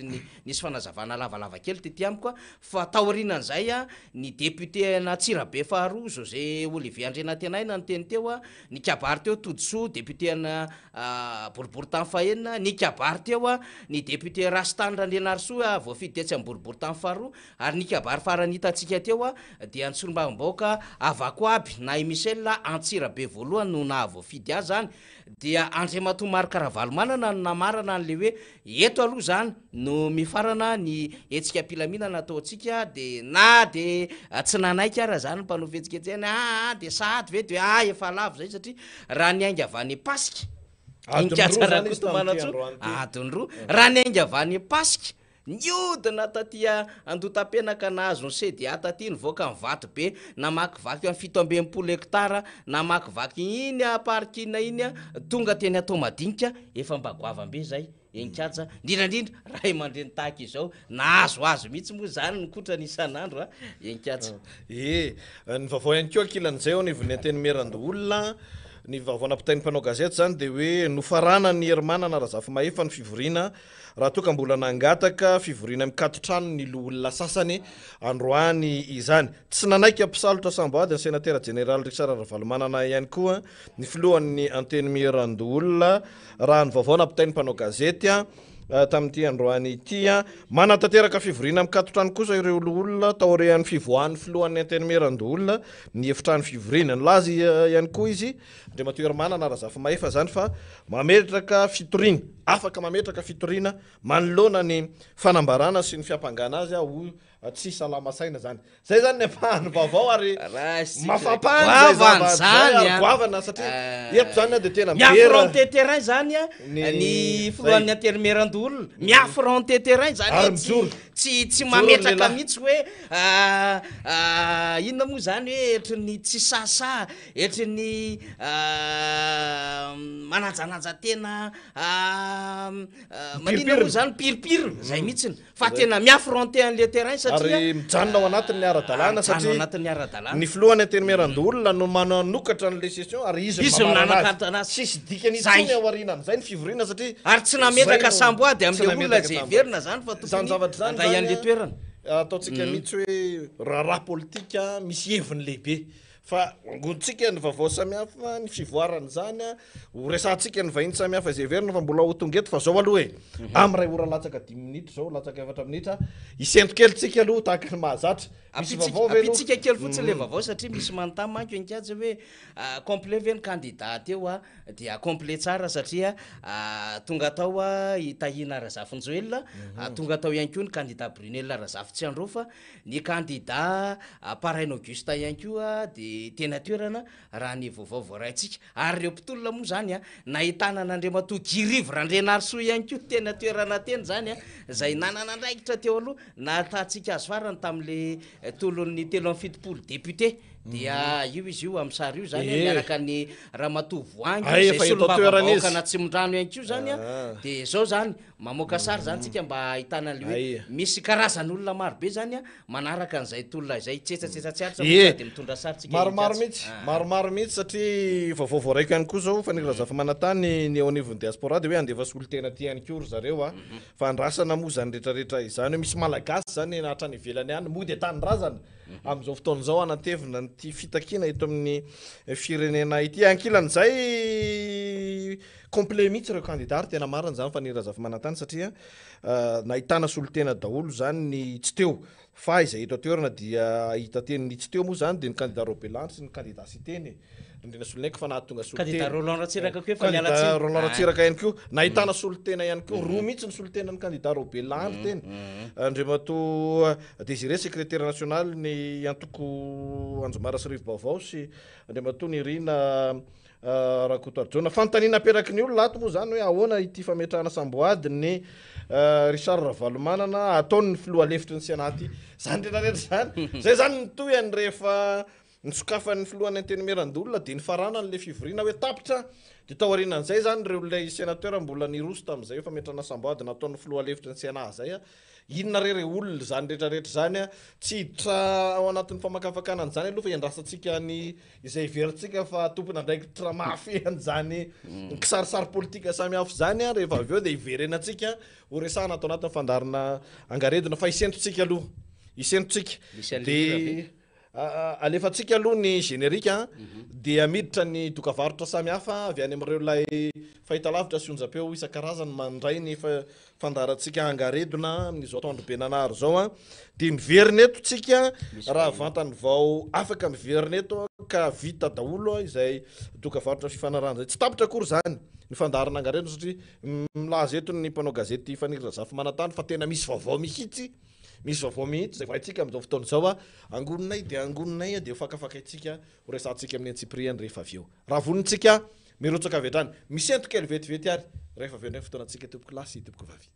C: nisy fanazavana lavalava kely tety amiko fa taorianan'izay ny député na Tsirabe faharoa José Olivier Andrenatenaina ny teny teo ny kabary teo Todsoa député na Boriborintany fahenina ny kabary teo ny député Rastandra Andrenarisoa voafidy tetsy amin'ny Boriborintany faharoa ary ny kabary farany hitantsika teo dia ny solombavam-bahoaka avako aby na Michel Antsirabe voalohany no nahavoafidy azy zany dia Andriamatoa Maro Karavalmanana no namarana an'le hoe eto aloha zany no mifarana ny etsika ampilaminana ataontsika de na de tsy nanaiky ara zany mpanao fihetsiketsehana de sady ve de efa lavo zay satria raha ny ainga avany pasika adiny roa raha ny ainga avany pasika niodina tatia andotam-penaka nahazo ny sedy ataty nivoaka nivato be na makivaky amin'ny 17 hektara na makivaky iny a parkina iny a tonga teny atao madinika efa mba goavam-be zay enikatsa indrindrandrindra raha mandreny tahaka izao nahazo azo mihitsy moa zany nikotrany isan'andro a enikatsa
B: ny vaovao ihany koa ankilan'izay ao nivony anteny-merandoolona ny vaovao nampitainy mpanao gazety zany dia hoe nofarana ny herimanana Razafy Mahefa ny fivoriana raha toa ka mbola nangataka fivoriana mikatotrano ny loholona sasany androany izany tsy nanaiky ampisalotra samboady ny sénateur général Richard Ravalomanana ihany koa ny filohan'ny anteny-merandoolona raha ny vaovao nampitainy mpanao gazety tamin'ity androany ity manatanteraka fivoriana mikatotrano kosa ireo olona taorehan'ny fivoahan'ny filohan'ny anteny-merandoolona ny efitrano fivoriana nylaza ihany koa izy ndre matoerymanana Razafy Mahefa zany fa mametraka fitoriana afaka mametraka fitoriana manoloana ny fanambarana sy ny fiampangana azy ho tsy salama saina zany zay zany nepahany vaovao ary mafampanygoavana satria eto zany de tena
C: miaffronté terrain zany ny filohan'ny anteny-merandoolona miaffronté terrain zany tsy mametraka mihitsy hoe inona moa zany hoe etrin'ny tsy sasa etrin'ny mananjananja tena manina moa zany piripiro zay mihitsiny fa tena miaffronté an'le terrain
B: ary mijanona ao anatin'ny ara-dalàna satria
C: anatin'ny ara-dalàna
B: ny filohan'ny anteny-merandoolona no manokatra an'le session ary izy
C: nanakatanazy
B: sisy dikan'itsony ao arinan'izay ny fivoriana satria
C: ary tsy nametraka samboady amin'le olona jeverina zany fa
B: zany zavatra zany
C: andray an'le toerana
B: ataontsika mihitsy hoe raha politika misy heviny lehibe fa angontsika ny vaovao samihafa ny fivoarana zany ho resantsika ny vahiny samihafa izay verina fa mbola ho tonga eto fa zao aloha amin'ny ray ora latsaka 10 minitra zao latsaka 4 minitra isentrokelitsika aloha tahaka ny mahazatra
C: apitsika kely fotsiny le vaovao satria misy manontany manko enikajy hoe complet ve ny candidat teo dia complet tsara satria tonga tao itahina Razafinjoelina tonga tao ihany koa ny candidat Brunel Razafy Tsiandrofa ny candidat Paraine Auguste ihany koa de tena toerana raha ny vaovao voaraintsika ary ireo mpitolona moa zany nahitana n'Andriamatoa Girivo Randrenarsoa ihany koa tena toerana teny zany zay nananandraikitra teo aloha natahtsika azo farany tamin'le tolon'ny 370 député dia io izy io amin'ny sary io zany miaraka ny Ramatoa Voangy zay solombaoaka tsy mondrano ihany koa zany de zao zany mamoaka sary zany tsika mba ahitana le hoe misy karazany olona marobe zany manaraka an'izay tolona izay tsetsatsetsatsyaritra de mitondra sary tsika
B: maromaro mihitsy satria vaovao voaraiko ihany koa zao fa ny Razafy Manantany ny ao anivon'ny diaspora de hoe andefa solotena ty ihany koa ry zareo fa andrasana moa zany rehetrarehetra izany hoe misy malagasy zany nahatrany ivelany any mody tanyrazana am'izao fotoana zao anatevina ty fitakina eto amin'ny firenena ity ankilan'izay complet mihitsy ireo candidat tena marina zany fa ny Razafy Manantany satria nahitana solotena daholo zany ny tsy teo fa izay eto toerana dia hita teny ny tsy teo moa zany de ny candidat Robelanty sy ny candidat Siteny ndrena solonaiky fa nahatonga
C: candidat Roland Ratsiraka koa fa
B: candidat Roland Ratsiraka ihany koa nahitana solotena ihany koa roa mihitsy ny solotena ny candidat Robelanty teny Andriamatoa Désiré secrétaire national ny antoko Anjomara sy Rivo-Baovao sy Andriamatoa Nirina Rakotoarjona fantanina aperaky ny olona ato moa zany hoe ahoana ity fametrahana samboady ny Richard Ravalomanana ataony ny filoha lefitry ny Senaty zany rehetrarehetra zany zay zany nitoyany rehefa nisokafan'ny filohan'ny anteny-merandoolona de nifarana n'le fivoriana hoe tapitra de tao aorianan'izay zany reo lay sénateur mbola niroso tamin'izay fametrahana samboady nataony filoha lefitry ny Sénat zay inona re olona zany rehetrarehetra zany tsy hiditra ao anatin'ny famakafakanany zany aloha fa iandrasantsika ny izay iverintsika fa tompony andraikitra mafehany zany kisarisary politika samihafa zany rehefa avy eo de iverenatsika ho resahana atao anatin'ny fandarina angaredona fa isentrotsika aloha isentrotsika de alefatsika aloha ny générique dia miditra ny dokavarotra samihafa avy any am'ireo lay fahitalavitra sy onjam-peo isan-karazany mandray ny fandarantsika angaredona amin'izao tandro be nanary zao de miverina eto tsika raha vantany vao afaka miverina eto ka vita daholo izay dokavarotra fifanarana zay tsy tapitra akory zany ny fandarana angaredona satria milaza eto ny mpanao gazety Fanily Razafy Manantany fa tena misy vaovao mihitsy zay vaitsika am'izao fotoana zao angoninay de fakafakaitsika ho resantsika amin'ny Antsipriany rehefa avy eo raha vonintsika mirotsaka avy hatrany misy entoka kely vetivety ary rehefa avy eo ndray fotoanantsika tompoko lasy tompoko vavy